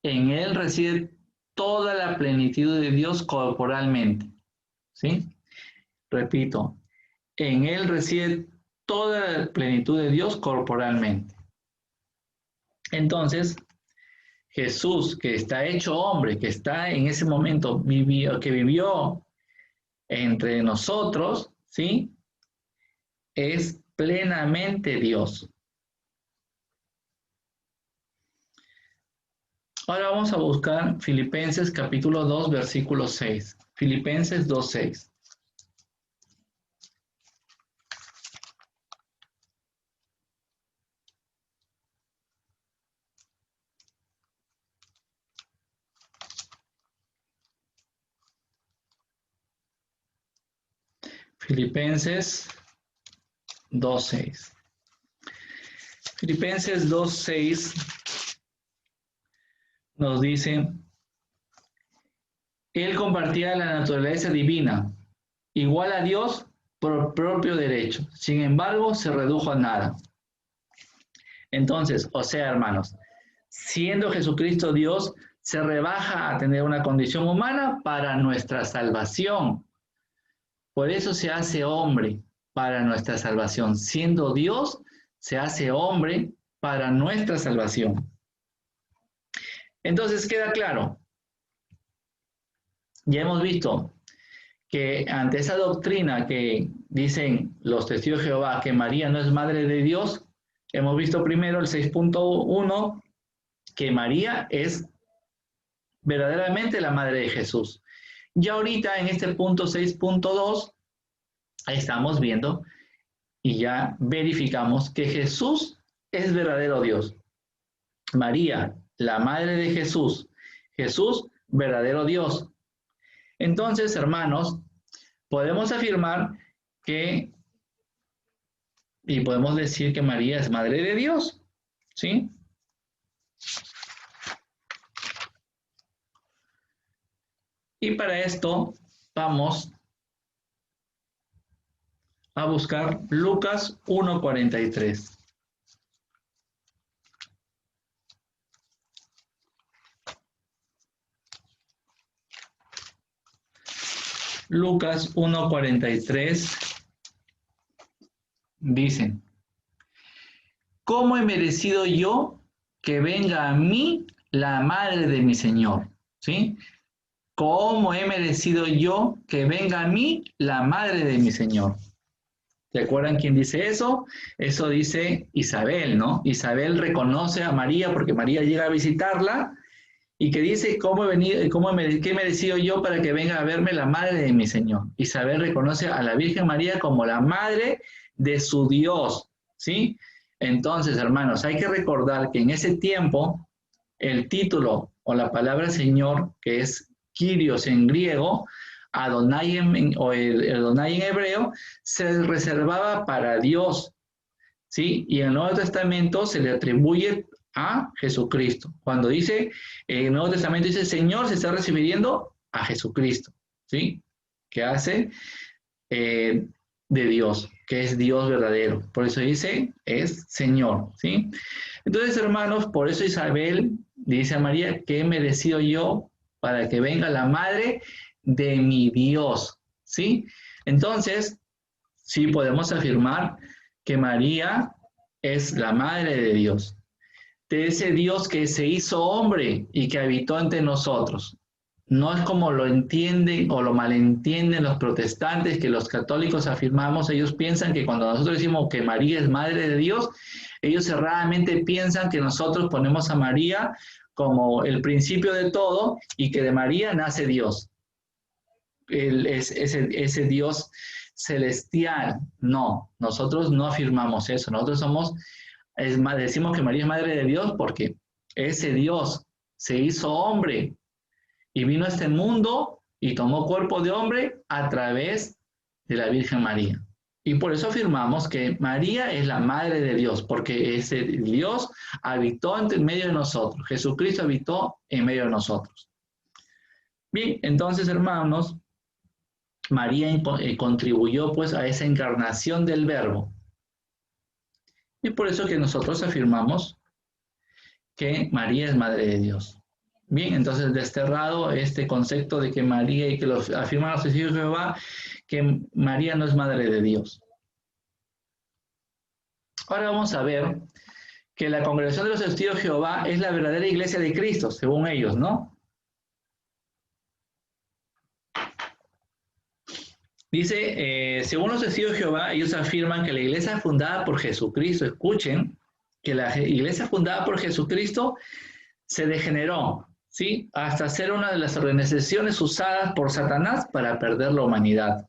en él reside toda la plenitud de Dios corporalmente. ¿Sí? Repito, en él reside toda la plenitud de Dios corporalmente. Entonces, Jesús, que está hecho hombre, que está en ese momento, que vivió entre nosotros, ¿sí? Es plenamente Dios. Ahora vamos a buscar Filipenses capítulo 2, versículo 6. Filipenses 2:6. Filipenses 2:6. Filipenses 2:6 nos dice, él compartía la naturaleza divina, igual a Dios por propio derecho. Sin embargo, se redujo a nada. Entonces, o sea, hermanos, siendo Jesucristo Dios, se rebaja a tener una condición humana para nuestra salvación. Por eso se hace hombre para nuestra salvación. Siendo Dios, se hace hombre para nuestra salvación. Entonces, queda claro. Ya hemos visto que ante esa doctrina que dicen los testigos de Jehová que María no es madre de Dios, hemos visto primero el 6.1 que María es verdaderamente la madre de Jesús. Y ahorita en este punto 6.2 estamos viendo y ya verificamos que Jesús es verdadero Dios. María, la madre de Jesús. Jesús, verdadero Dios. Entonces, hermanos, podemos afirmar que, y podemos decir que María es madre de Dios, ¿sí? Y para esto vamos a buscar Lucas 1:43. Lucas 1:43 dice, ¿cómo he merecido yo que venga a mí la madre de mi Señor? ¿Sí? ¿Cómo he merecido yo que venga a mí la madre de mi Señor? ¿Se acuerdan quién dice eso? Eso dice Isabel, ¿no? Isabel reconoce a María porque María llega a visitarla y que dice, ¿qué he merecido yo para que venga a verme la madre de mi Señor? Isabel reconoce a la Virgen María como la madre de su Dios, ¿sí? Entonces, hermanos, hay que recordar que en ese tiempo el título o la palabra Señor, que es Kyrios en griego, Adonai o el Adonai en hebreo, se reservaba para Dios, ¿sí? Y en el Nuevo Testamento se le atribuye a Jesucristo. Cuando dice, en el Nuevo Testamento dice Señor, se está refiriendo a Jesucristo, ¿sí? Que hace de Dios, que es Dios verdadero. Por eso dice, es Señor, ¿sí? Entonces, hermanos, por eso Isabel dice a María, ¿qué he merecido yo para que venga la madre de mi Dios? ¿Sí? Entonces, sí podemos afirmar que María es la madre de Dios, de ese Dios que se hizo hombre y que habitó entre nosotros. No es como lo entienden o lo malentienden los protestantes, que los católicos afirmamos, ellos piensan que cuando nosotros decimos que María es madre de Dios, ellos erradamente piensan que nosotros ponemos a María como el principio de todo y que de María nace Dios. Ese Dios celestial. No, nosotros no afirmamos eso. Nosotros decimos que María es madre de Dios porque ese Dios se hizo hombre y vino a este mundo y tomó cuerpo de hombre a través de la Virgen María. Y por eso afirmamos que María es la madre de Dios, porque ese Dios habitó en medio de nosotros. Jesucristo habitó en medio de nosotros. Bien, entonces, hermanos, María contribuyó pues a esa encarnación del Verbo. Y por eso que nosotros afirmamos que María es Madre de Dios. Bien, entonces desterrado este concepto de que María, y que lo afirman los testigos de Jehová, que María no es Madre de Dios. Ahora vamos a ver que la congregación de los testigos de Jehová es la verdadera iglesia de Cristo, según ellos, ¿no? Dice, según los testigos de Jehová, ellos afirman que la iglesia fundada por Jesucristo, escuchen, que la iglesia fundada por Jesucristo se degeneró, ¿sí? Hasta ser una de las organizaciones usadas por Satanás para perder la humanidad.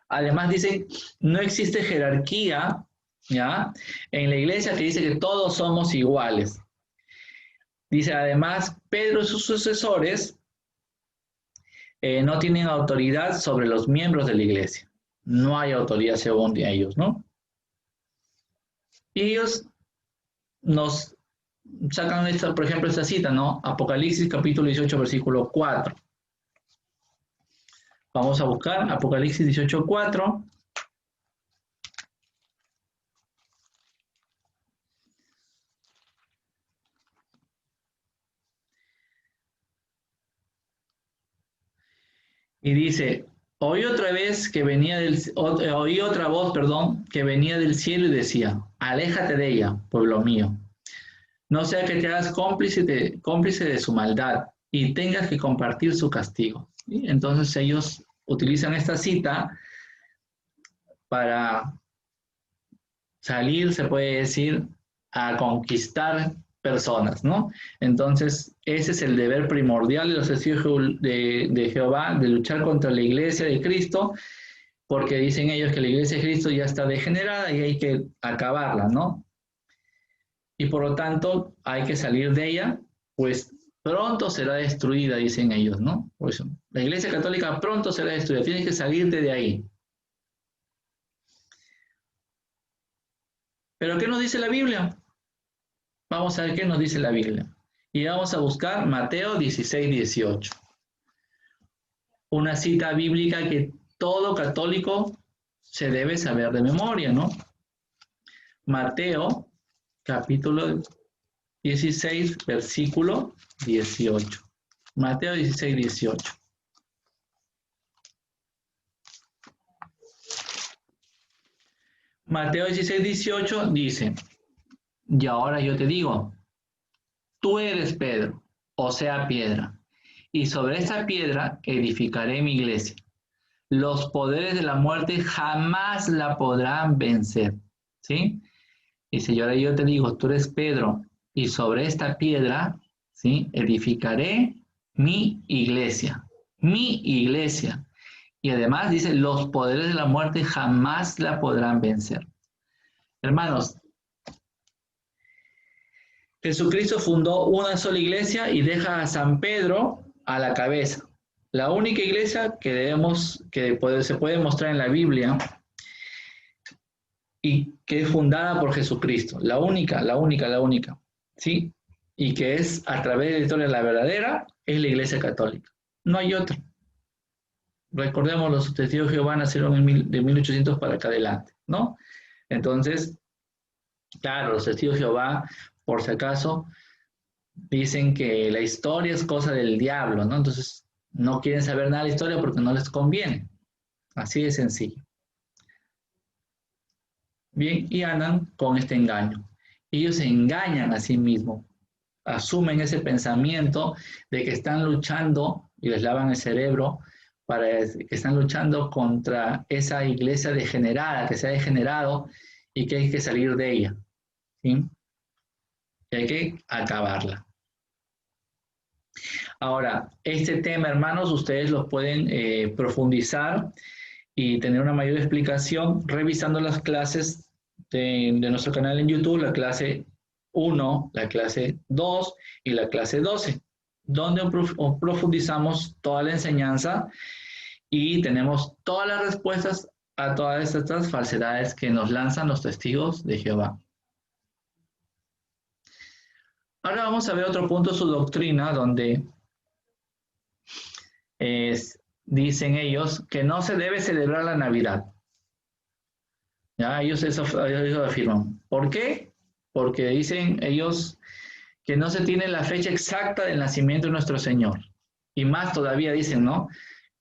Además dicen, no existe jerarquía, ¿ya? En la iglesia que dice que todos somos iguales. Dice, además, Pedro y sus sucesores no tienen autoridad sobre los miembros de la iglesia. No hay autoridad según ellos, ¿no? Y ellos nos sacan, esta, por ejemplo, esta cita, ¿no? Apocalipsis capítulo 18, versículo 4. Vamos a buscar Apocalipsis 18, 4. Y dice, oí otra voz, perdón, que venía del cielo y decía, aléjate de ella, pueblo mío, no sea que te hagas cómplice de su maldad y tengas que compartir su castigo. ¿Sí? Entonces ellos utilizan esta cita para salir, se puede decir, a conquistar personas, ¿no? Entonces, ese es el deber primordial de los testigos de Jehová, de luchar contra la iglesia de Cristo, porque dicen ellos que la iglesia de Cristo ya está degenerada y hay que acabarla, ¿no? Y por lo tanto, hay que salir de ella, pues pronto será destruida, dicen ellos, ¿no? Por eso, la iglesia católica pronto será destruida, tienes que salirte de ahí. ¿Pero qué nos dice la Biblia? Vamos a ver qué nos dice la Biblia. Y vamos a buscar Mateo 16, 18. Una cita bíblica que todo católico se debe saber de memoria, ¿no? Mateo, capítulo 16, versículo 18. Mateo 16, 18. Mateo 16, 18 dice, y ahora yo te digo, tú eres Pedro, o sea, piedra, y sobre esta piedra edificaré mi iglesia. Los poderes de la muerte jamás la podrán vencer, ¿sí? Dice, y ahora yo te digo, tú eres Pedro, y sobre esta piedra, ¿sí? Edificaré mi iglesia, mi iglesia. Y además dice, los poderes de la muerte jamás la podrán vencer. Hermanos, Jesucristo fundó una sola iglesia y deja a San Pedro a la cabeza. La única iglesia que se puede mostrar en la Biblia y que es fundada por Jesucristo. La única, ¿sí? Y que es a través de la historia la verdadera, es la iglesia católica. No hay otra. Recordemos, los testigos de Jehová nacieron de 1800 para acá adelante, ¿no? Entonces, claro, los testigos de Jehová, por si acaso, dicen que la historia es cosa del diablo, ¿no? Entonces, no quieren saber nada de la historia porque no les conviene. Así de sencillo. Bien, y andan con este engaño. Ellos se engañan a sí mismos, asumen ese pensamiento de que están luchando y les lavan el cerebro que están luchando contra esa iglesia degenerada, que se ha degenerado y que hay que salir de ella, ¿sí? Y hay que acabarla. Ahora, este tema, hermanos, ustedes lo pueden profundizar y tener una mayor explicación revisando las clases de nuestro canal en YouTube, la clase 1, la clase 2 y la clase 12, donde profundizamos toda la enseñanza y tenemos todas las respuestas a todas estas falsedades que nos lanzan los testigos de Jehová. Ahora vamos a ver otro punto de su doctrina donde dicen ellos que no se debe celebrar la Navidad. Ya, ellos eso afirman. ¿Por qué? Porque dicen ellos que no se tiene la fecha exacta del nacimiento de nuestro Señor. Y más todavía dicen, ¿no?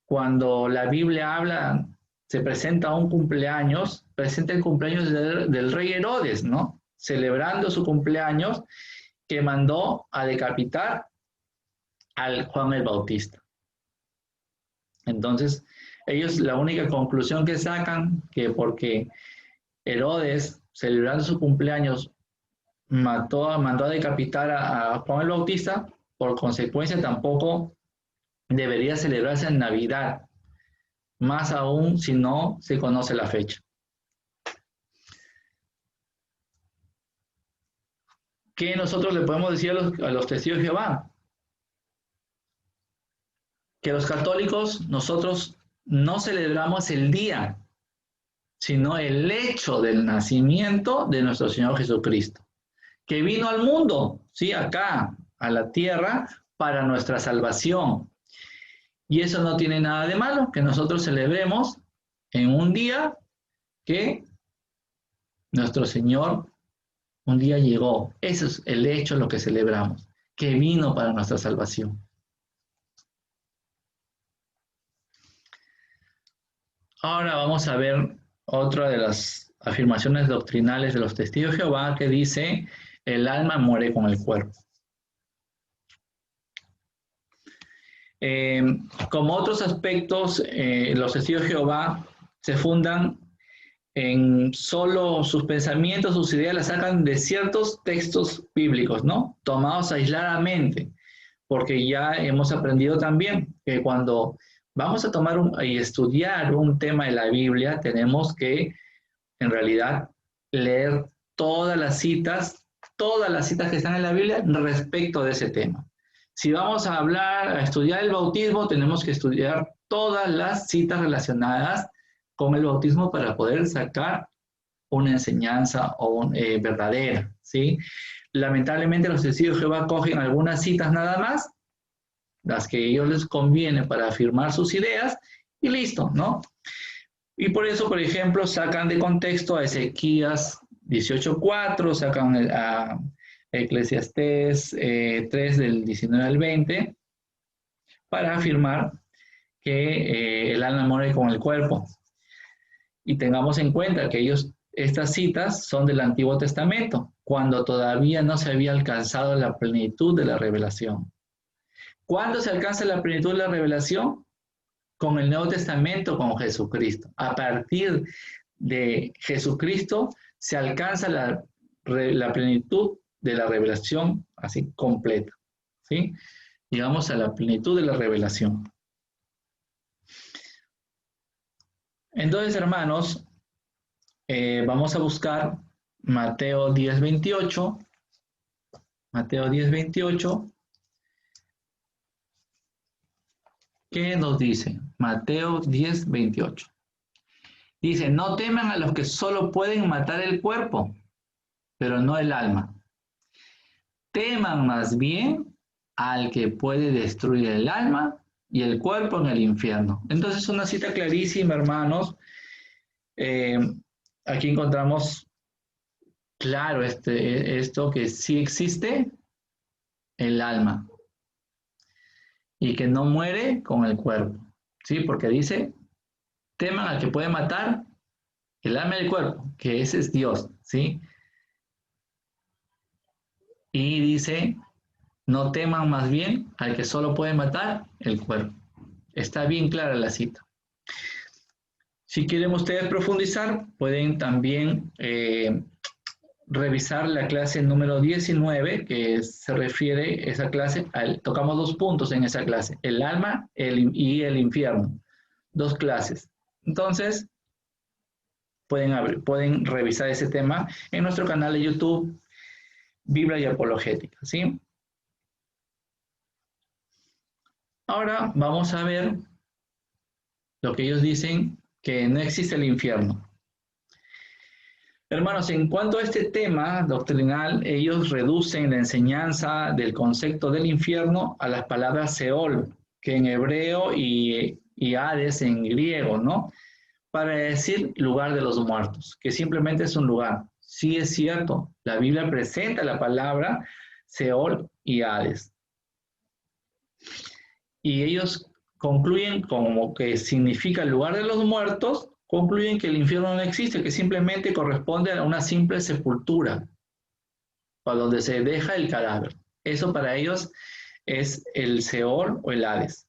Cuando la Biblia habla, se presenta un cumpleaños, presenta el cumpleaños del rey Herodes, ¿no? Celebrando su cumpleaños, que mandó a decapitar al Juan el Bautista. Entonces, ellos la única conclusión que sacan, que porque Herodes, celebrando su cumpleaños, mandó a decapitar a Juan el Bautista, por consecuencia tampoco debería celebrarse en Navidad, más aún si no se conoce la fecha. ¿Qué nosotros le podemos decir a los testigos de Jehová? Que los católicos, nosotros no celebramos el día, sino el hecho del nacimiento de nuestro Señor Jesucristo, que vino al mundo, ¿sí? Acá, a la tierra, para nuestra salvación. Y eso no tiene nada de malo, que nosotros celebremos en un día que nuestro Señor un día llegó. Eso es el hecho, lo que celebramos, que vino para nuestra salvación. Ahora vamos a ver otra de las afirmaciones doctrinales de los testigos de Jehová, que dice: el alma muere con el cuerpo. Como otros aspectos, los testigos de Jehová se fundan en solo sus pensamientos, sus ideas las sacan de ciertos textos bíblicos, ¿no? Tomados aisladamente, porque ya hemos aprendido también que cuando vamos a tomar y estudiar un tema de la Biblia, tenemos que, en realidad, leer todas las citas que están en la Biblia respecto de ese tema. Si vamos a estudiar el bautismo, tenemos que estudiar todas las citas relacionadas con el bautismo para poder sacar una enseñanza verdadera, ¿sí? Lamentablemente los testigos de Jehová cogen algunas citas nada más, las que a ellos les conviene para afirmar sus ideas, y listo, ¿no? Y por eso, por ejemplo, sacan de contexto a Ezequías 18:4, sacan a Eclesiastés 3 del 19 al 20, para afirmar que el alma muere con el cuerpo. Y tengamos en cuenta que estas citas son del Antiguo Testamento, cuando todavía no se había alcanzado la plenitud de la revelación. ¿Cuándo se alcanza la plenitud de la revelación? Con el Nuevo Testamento, con Jesucristo. A partir de Jesucristo se alcanza la plenitud de la revelación así completa, ¿sí? Llegamos a la plenitud de la revelación. Entonces, hermanos, vamos a buscar Mateo 10:28. Mateo 10:28. ¿Qué nos dice? Mateo 10:28. Dice: no teman a los que solo pueden matar el cuerpo, pero no el alma. Teman más bien al que puede destruir el alma y el cuerpo en el infierno. Entonces, una cita clarísima, hermanos. Aquí encontramos claro esto, que sí existe el alma y que no muere con el cuerpo, ¿sí? Porque dice: teman al que puede matar el alma y el cuerpo, que ese es Dios, ¿sí? Y dice: no teman más bien al que solo puede matar el cuerpo. Está bien clara la cita. Si quieren ustedes profundizar, pueden también revisar la clase número 19, que se refiere esa clase, tocamos 2 puntos en esa clase: el alma y el infierno. 2 clases. Entonces, pueden revisar ese tema en nuestro canal de YouTube, Biblia y Apologética, ¿sí? Ahora vamos a ver lo que ellos dicen, que no existe el infierno. Hermanos, en cuanto a este tema doctrinal, ellos reducen la enseñanza del concepto del infierno a las palabras Seol, que en hebreo y y Hades en griego, ¿no? Para decir lugar de los muertos, que simplemente es un lugar. Sí es cierto, la Biblia presenta la palabra Seol y Hades. Y ellos concluyen como que significa el lugar de los muertos, concluyen que el infierno no existe, que simplemente corresponde a una simple sepultura, a donde se deja el cadáver. Eso para ellos es el Seol o el Hades.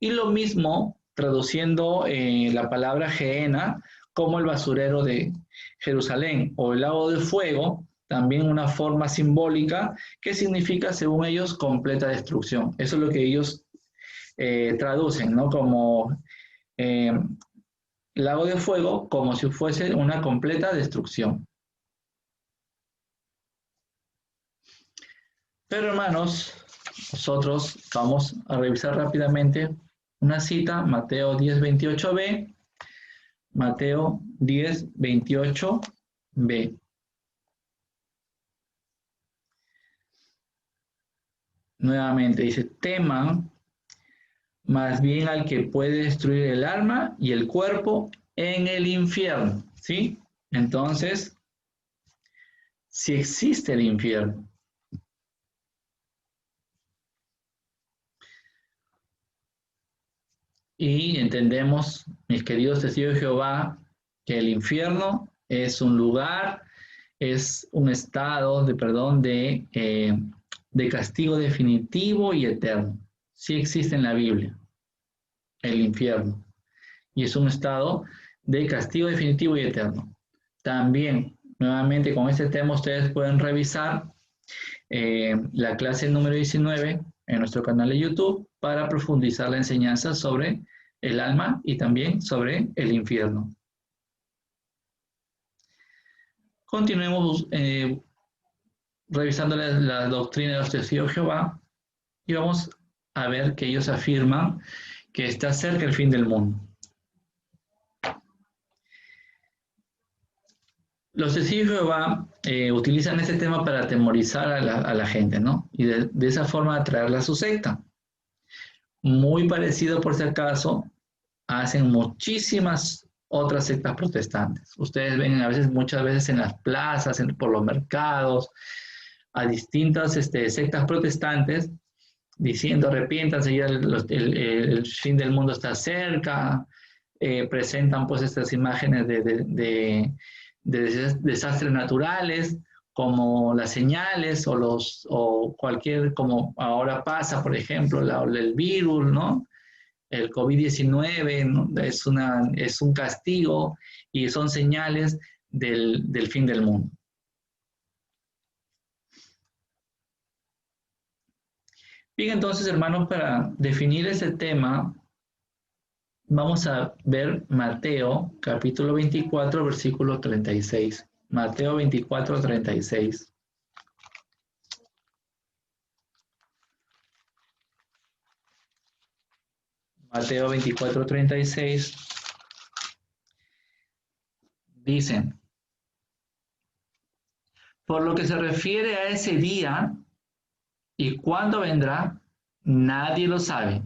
Y lo mismo traduciendo la palabra Gehenna como el basurero de Jerusalén o el lago de fuego, también una forma simbólica que significa, según ellos, completa destrucción. Eso es lo que ellos traducen, ¿no? Como lago de fuego, como si fuese una completa destrucción. Pero hermanos, nosotros vamos a revisar rápidamente una cita, Mateo 10:28b, Mateo 10:28b. Nuevamente dice, teman más bien al que puede destruir el alma y el cuerpo en el infierno, ¿sí? Entonces, si existe el infierno. Y entendemos, mis queridos testigos de Jehová, que el infierno es un lugar, es un estado de castigo definitivo y eterno. Sí existe en la Biblia el infierno. Y es un estado de castigo definitivo y eterno. También, nuevamente, con este tema ustedes pueden revisar la clase número 19 en nuestro canal de YouTube para profundizar la enseñanza sobre el alma y también sobre el infierno. Continuemos revisando la doctrina de los testigos de Jehová y vamos a ver que ellos afirman que está cerca el fin del mundo. Los testigos de Jehová utilizan este tema para atemorizar a la gente, ¿no? Y de esa forma atraerla a su secta. Muy parecido, por si acaso, hacen muchísimas otras sectas protestantes. Ustedes ven muchas veces en las plazas, por los mercados, a distintas sectas protestantes diciendo arrepiéntanse, ya el fin del mundo está cerca, presentan pues estas imágenes de desastres naturales como las señales o cualquier, como ahora pasa, por ejemplo, el virus, ¿no? El COVID-19, ¿no? Es un castigo y son señales del fin del mundo. Bien, entonces, hermanos, para definir ese tema, vamos a ver Mateo, capítulo 24, versículo 36. Mateo 24, 36. Mateo 24, 36. Dicen, por lo que se refiere a ese día y cuándo vendrá, nadie lo sabe,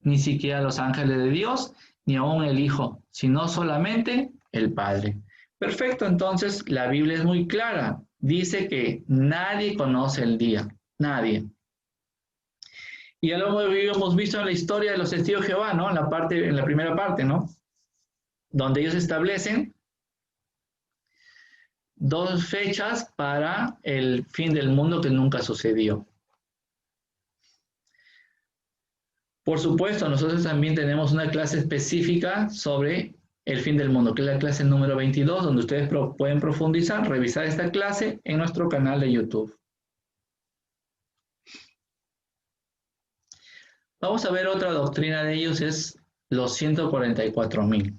ni siquiera los ángeles de Dios, ni aún el Hijo, sino solamente el Padre. Perfecto, entonces la Biblia es muy clara. Dice que nadie conoce el día, nadie. Y ya lo hemos visto en la historia de los testigos de Jehová, ¿no? En la primera parte, ¿no? Donde ellos establecen dos fechas para el fin del mundo que nunca sucedió. Por supuesto, nosotros también tenemos una clase específica sobre el fin del mundo, que es la clase número 22, donde ustedes pueden profundizar, revisar esta clase en nuestro canal de YouTube. Vamos a ver otra doctrina de ellos, es los 144,000.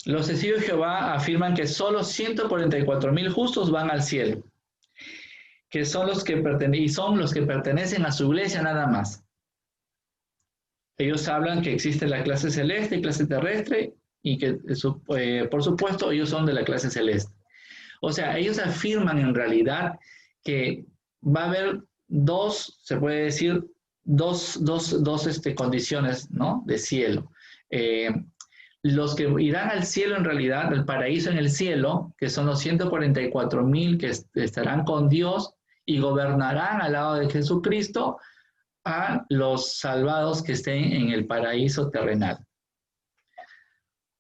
Los testigos de Jehová afirman que solo 144,000 justos van al cielo, que son los que pertenecen a su iglesia nada más. Ellos hablan que existe la clase celeste y clase terrestre y que, por supuesto, ellos son de la clase celeste. O sea, ellos afirman en realidad que va a haber se puede decir, dos condiciones, ¿no? De cielo. Los que irán al cielo en realidad, el paraíso en el cielo, que son los 144,000 que estarán con Dios y gobernarán al lado de Jesucristo, a los salvados que estén en el paraíso terrenal.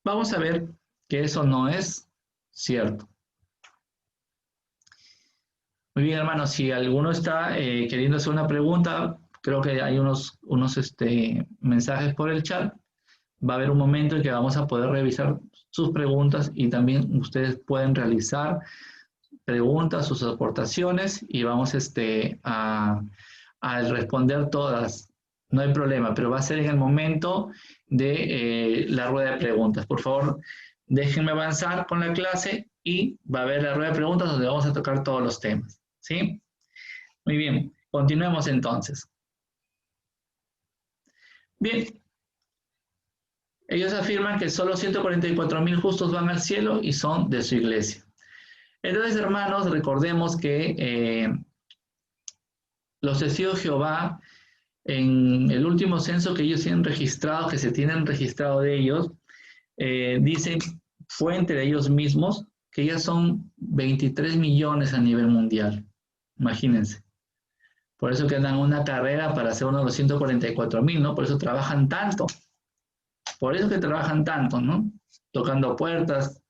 Vamos a ver que eso no es cierto. Muy bien, hermanos, si alguno está queriendo hacer una pregunta, creo que hay unos mensajes por el chat. Va a haber un momento en que vamos a poder revisar sus preguntas y también ustedes pueden realizar preguntas, sus aportaciones y vamos a responder todas. No hay problema, pero va a ser en el momento de la rueda de preguntas. Por favor, déjenme avanzar con la clase y va a haber la rueda de preguntas donde vamos a tocar todos los temas. ¿Sí? Muy bien, continuemos entonces. Bien. Ellos afirman que solo 144,000 justos van al cielo y son de su iglesia. Entonces, hermanos, recordemos que los testigos de Jehová, en el último censo que ellos tienen registrado, que se tienen registrado de ellos, dicen, fuente de ellos mismos, que ya son 23 millones a nivel mundial. Imagínense. Por eso que andan una carrera para ser uno de los 144,000, ¿no? Por eso trabajan tanto. Por eso que trabajan tanto, ¿no? Tocando puertas,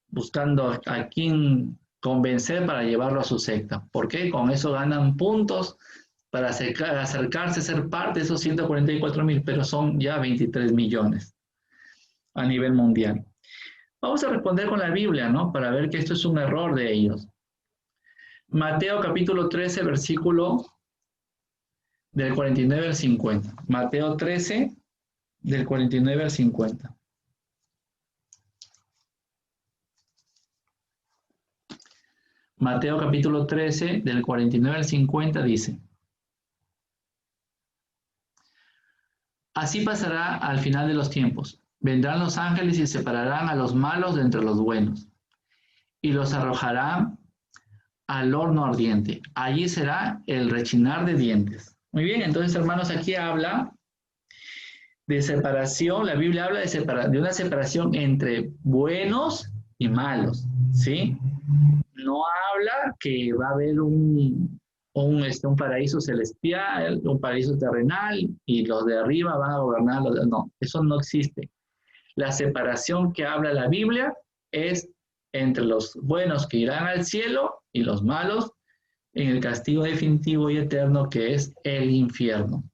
buscando a quién convencer para llevarlo a su secta. ¿Por qué? Con eso ganan puntos para acercarse a ser parte de esos 144,000, pero son ya 23 millones a nivel mundial. Vamos a responder con la Biblia, ¿no? Para ver que esto es un error de ellos. Mateo capítulo 13, versículo del 49 al 50. Mateo 13, del 49 al 50. Mateo capítulo 13, del 49 al 50 dice: Así pasará al final de los tiempos. Vendrán los ángeles y separarán a los malos de entre los buenos, y los arrojarán al horno ardiente. Allí será el rechinar de dientes. Muy bien, entonces, hermanos, aquí habla de separación. La Biblia habla de una separación entre buenos y malos, ¿sí? No habla que va a haber un paraíso celestial, un paraíso terrenal, y los de arriba van a gobernar. No, eso no existe. La separación que habla la Biblia es entre los buenos que irán al cielo y los malos en el castigo definitivo y eterno que es el infierno.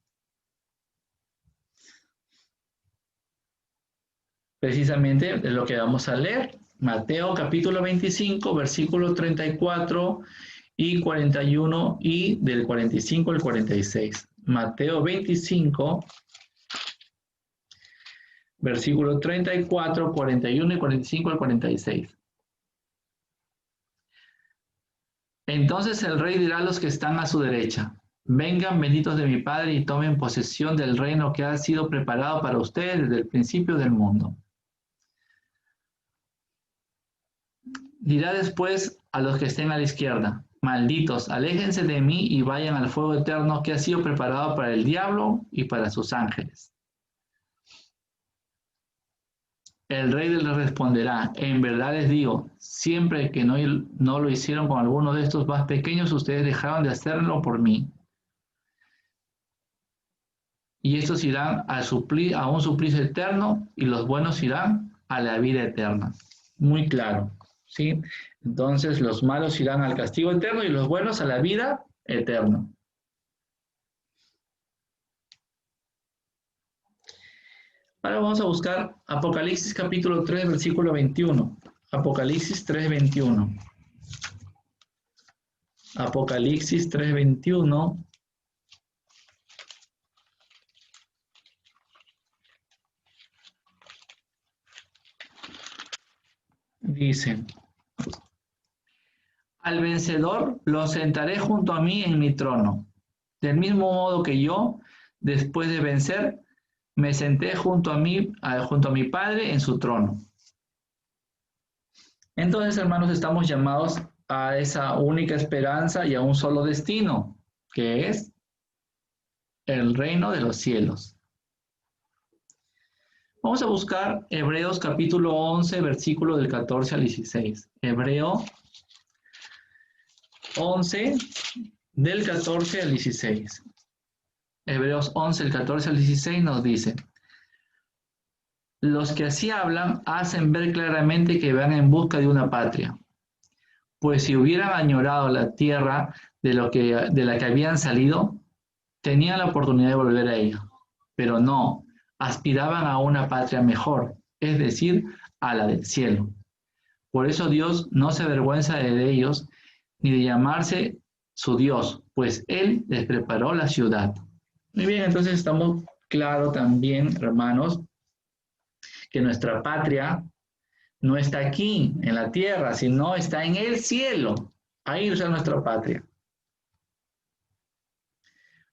Precisamente es lo que vamos a leer. Mateo capítulo 25, versículos 34 y 41 y del 45 al 46. Mateo 25, versículos 34, 41 y 45 al 46. Entonces el rey dirá a los que están a su derecha: vengan, benditos de mi Padre, y tomen posesión del reino que ha sido preparado para ustedes desde el principio del mundo. Dirá después a los que estén a la izquierda: malditos, aléjense de mí y vayan al fuego eterno que ha sido preparado para el diablo y para sus ángeles. El rey les responderá: en verdad les digo, siempre que no lo hicieron con alguno de estos más pequeños, ustedes dejaron de hacerlo por mí. Y estos irán a un suplicio eterno y los buenos irán a la vida eterna. Muy claro, ¿sí? Entonces los malos irán al castigo eterno y los buenos a la vida eterna. Ahora vamos a buscar Apocalipsis capítulo 3, versículo 21. Apocalipsis 3, 21. Apocalipsis 3, 21. Dice: al vencedor lo sentaré junto a mí en mi trono, del mismo modo que yo, después de vencer, me senté junto a mi Padre en su trono. Entonces, hermanos, estamos llamados a esa única esperanza y a un solo destino, que es el reino de los cielos. Vamos a buscar Hebreos capítulo 11, versículo del 14 al 16. Hebreo 11, del 14 al 16. Hebreos 11, el 14 al 16 nos dice: los que así hablan hacen ver claramente que van en busca de una patria. Pues si hubieran añorado la tierra de la que habían salido, tenían la oportunidad de volver a ella. Pero no, aspiraban a una patria mejor, es decir, a la del cielo. Por eso Dios no se avergüenza de ellos, ni de llamarse su Dios, pues Él les preparó la ciudad. Muy bien, entonces estamos claros también, hermanos, que nuestra patria no está aquí, en la tierra, sino está en el cielo. Ahí está nuestra patria.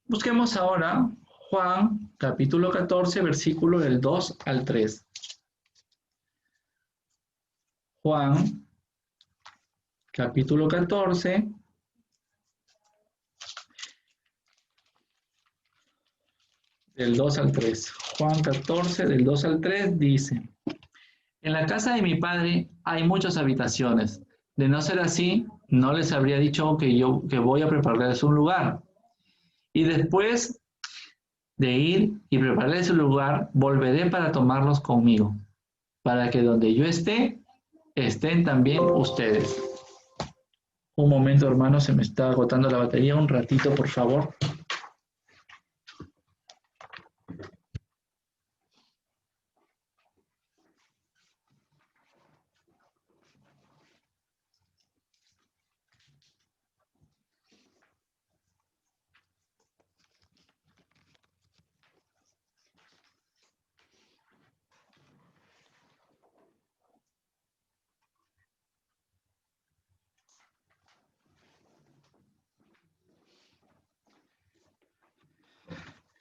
Busquemos ahora Juan, capítulo 14, versículo del 2 al 3. Juan, capítulo 14, del 2 al 3. Juan 14, del 2 al 3 dice: en la casa de mi padre hay muchas habitaciones. De no ser así, no les habría dicho que voy a prepararles un lugar. Y después de ir y prepararles un lugar, volveré para tomarlos conmigo, para que donde yo esté, estén también ustedes. Un momento, hermano, se me está agotando la batería. Un ratito, por favor.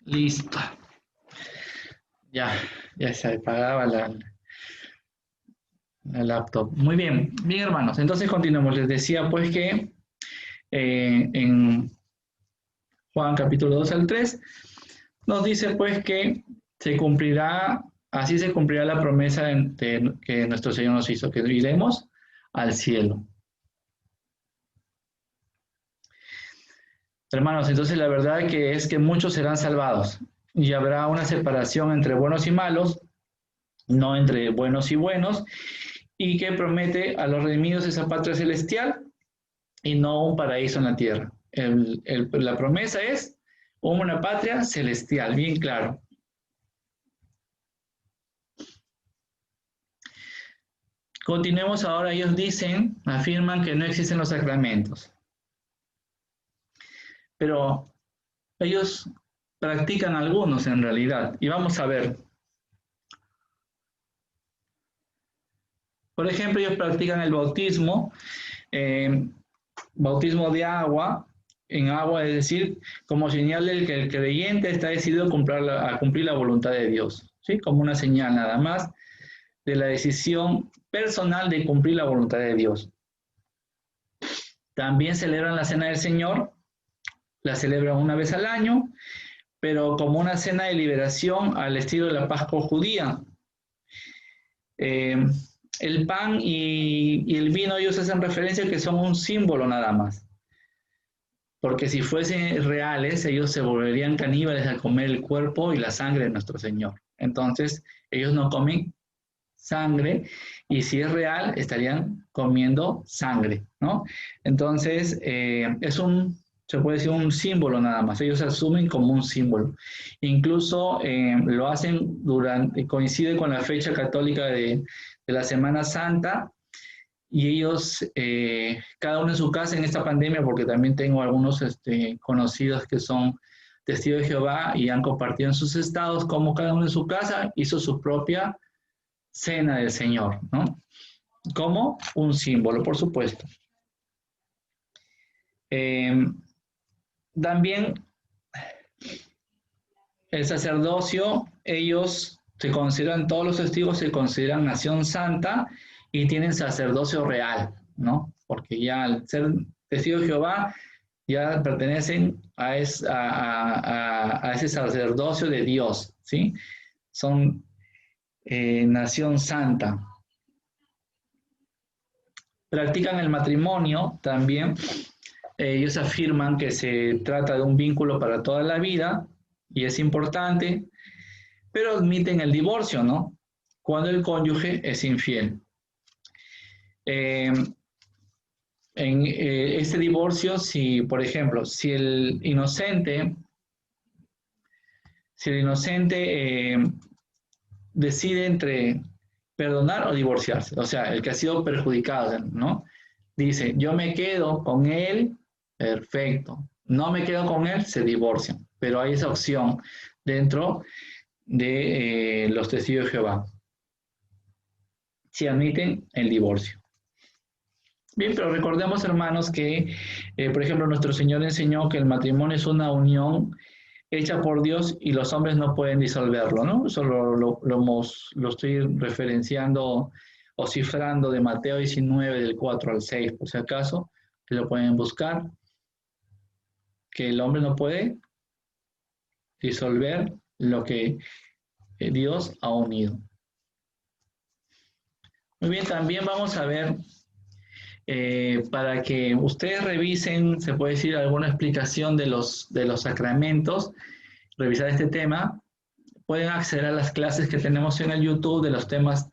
Listo. Ya se apagaba la laptop. Muy bien, bien, hermanos. Entonces continuemos. Les decía pues que en Juan capítulo 2 al 3 nos dice pues que así se cumplirá la promesa que nuestro Señor nos hizo, que iremos al cielo. Hermanos, entonces la verdad que es que muchos serán salvados y habrá una separación entre buenos y malos, no entre buenos y buenos, y que promete a los redimidos esa patria celestial y no un paraíso en la tierra. La promesa es una patria celestial, bien claro. Continuemos ahora, ellos afirman que no existen los sacramentos. Pero ellos practican algunos en realidad. Y vamos a ver. Por ejemplo, ellos practican el bautismo, bautismo de agua, en agua, es decir, como señal de que el creyente está decidido a cumplir la voluntad de Dios, ¿sí? Como una señal nada más de la decisión personal de cumplir la voluntad de Dios. También celebran la Cena del Señor, la celebran una vez al año, pero como una cena de liberación al estilo de la Pascua judía. El pan y el vino ellos hacen referencia que son un símbolo nada más. Porque si fuesen reales, ellos se volverían caníbales al comer el cuerpo y la sangre de nuestro Señor. Entonces, ellos no comen sangre y si es real, estarían comiendo sangre, ¿no? Entonces, se puede decir un símbolo nada más. Ellos asumen como un símbolo. Incluso lo hacen coincide con la fecha católica de la Semana Santa, y ellos, cada uno en su casa en esta pandemia, porque también tengo algunos conocidos que son testigos de Jehová y han compartido en sus estados, como cada uno en su casa hizo su propia cena del Señor, ¿no? Como un símbolo, por supuesto. También el sacerdocio, ellos se consideran, todos los testigos se consideran nación santa y tienen sacerdocio real, ¿no? Porque ya al ser testigo de Jehová, ya pertenecen a ese sacerdocio de Dios, ¿sí? Son nación santa. Practican el matrimonio también. Ellos afirman que se trata de un vínculo para toda la vida y es importante, pero admiten el divorcio, ¿no? Cuando el cónyuge es infiel. En este divorcio, si, por ejemplo, si el inocente decide entre perdonar o divorciarse, o sea, el que ha sido perjudicado, ¿no? Dice, yo me quedo con él, perfecto. No me quedo con él, se divorcian. Pero hay esa opción dentro de los testigos de Jehová. Si admiten el divorcio. Bien, pero recordemos, hermanos, que, por ejemplo, nuestro Señor enseñó que el matrimonio es una unión hecha por Dios y los hombres no pueden disolverlo, ¿no? Eso lo estoy referenciando o cifrando de Mateo 19, del 4 al 6, por si acaso, que lo pueden buscar, que el hombre no puede disolver lo que Dios ha unido. Muy bien, también vamos a ver, para que ustedes revisen, se puede decir alguna explicación de los sacramentos, revisar este tema, pueden acceder a las clases que tenemos en el YouTube de los temas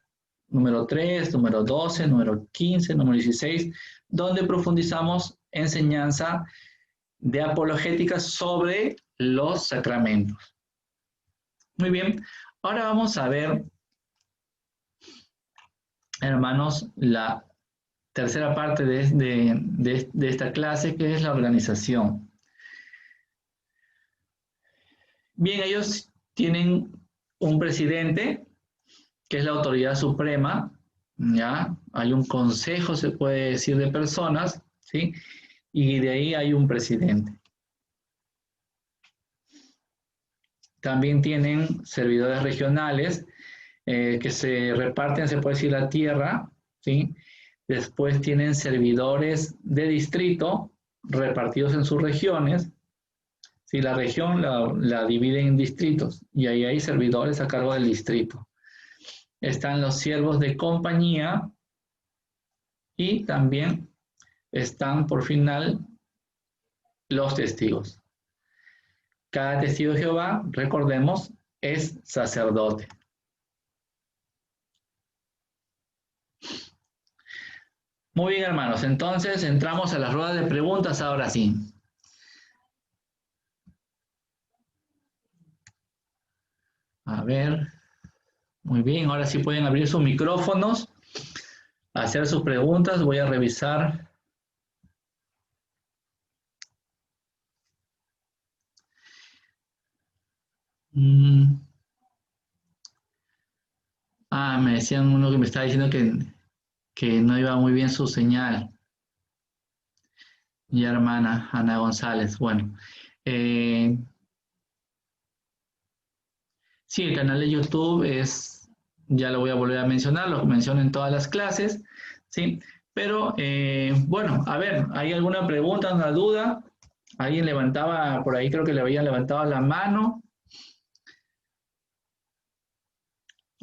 número 3, número 12, número 15, número 16, donde profundizamos enseñanza de apologética sobre los sacramentos. Muy bien, ahora vamos a ver, hermanos, la tercera parte de esta clase, que es la organización. Bien, ellos tienen un presidente, que es la autoridad suprema, ¿ya? Hay un consejo, se puede decir, de personas, ¿sí? Y de ahí hay un presidente. También tienen servidores regionales que se reparten, se puede decir, la tierra, ¿sí? Después tienen servidores de distrito repartidos en sus regiones. ¿Sí? La región la dividen en distritos y ahí hay servidores a cargo del distrito. Están los siervos de compañía y también están, por final, los testigos. Cada testigo de Jehová, recordemos, es sacerdote. Muy bien, hermanos. Entonces, entramos a la rueda de preguntas ahora sí. A ver. Muy bien, ahora sí pueden abrir sus micrófonos, hacer sus preguntas. Voy a revisar. Me decían uno que me estaba diciendo que no iba muy bien su señal. Y hermana Ana González. Bueno, sí, el canal de YouTube ya lo voy a volver a mencionar, lo menciono en todas las clases, ¿sí? Pero, bueno, a ver, ¿hay alguna pregunta, una duda? ¿Alguien levantaba, por ahí creo que le habían levantado la mano?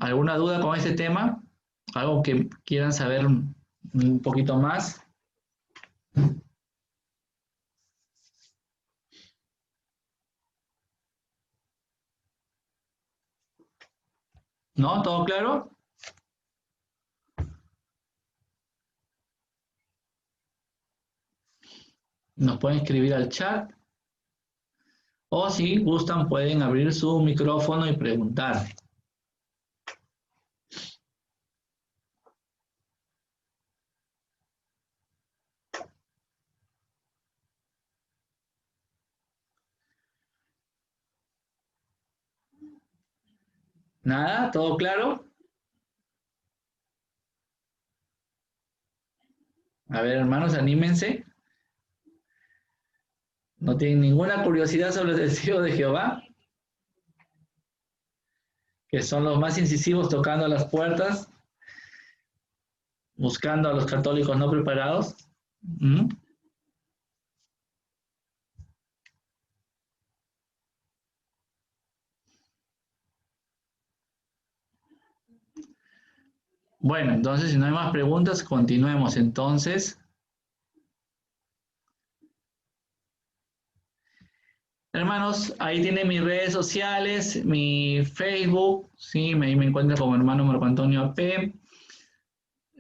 ¿Alguna duda con este tema? ¿Algo que quieran saber un poquito más? ¿No? ¿Todo claro? Nos pueden escribir al chat. O si gustan, pueden abrir su micrófono y preguntar. ¿Nada? ¿Todo claro? A ver, hermanos, anímense. ¿No tienen ninguna curiosidad sobre el testigos de Jehová? Que son los más incisivos tocando las puertas, buscando a los católicos no preparados. ¿Mm? Bueno, entonces, si no hay más preguntas, continuemos entonces. Hermanos, ahí tienen mis redes sociales, mi Facebook, ¿sí? Ahí me encuentran como hermano Marco Antonio P.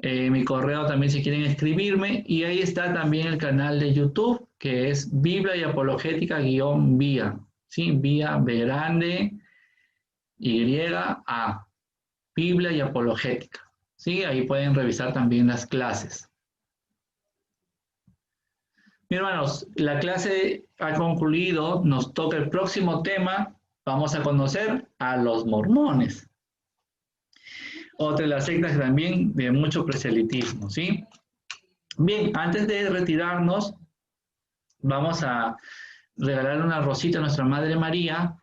Mi correo también si quieren escribirme. Y ahí está también el canal de YouTube, que es Biblia y Apologética-Vía. ¿Sí? Vía B grande, Y-A. Biblia y Apologética. ¿Sí? Ahí pueden revisar también las clases. Mis hermanos, la clase ha concluido, nos toca el próximo tema, vamos a conocer a los mormones, otra de las sectas también de mucho proselitismo, ¿sí? Bien, antes de retirarnos, vamos a regalar una rosita a nuestra Madre María.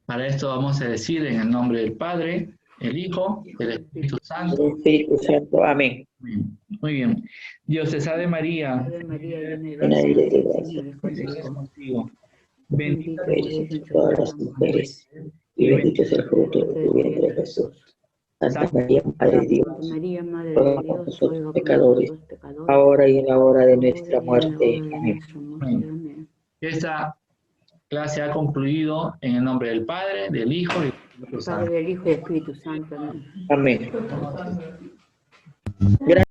Para esto vamos a decir en el nombre del Padre, el Hijo, del Espíritu Santo. El Espíritu Santo. Amén. Muy bien. Dios te salve María, Ave María, llena de Llena gracia, eres de el gracia, Señor es el Señor es contigo. contigo. Bendita Bendita eres eres entre entre todas todas las las mujeres, mujeres, y bendito es el fruto de tu vientre, Jesús. Santa María, Madre de Santa Dios, María, Madre de ruega por Dios, nosotros ruega por pecadores, nosotros pecadores, ahora y en la hora de ahora nuestra y en la hora muerte. de Amén. nuestra muerte. Amén. Esta clase ha concluido en el nombre del Padre, del Hijo y del Espíritu Santo. Padre, del Hijo y del Espíritu Santo. Amén. Amén. Gracias.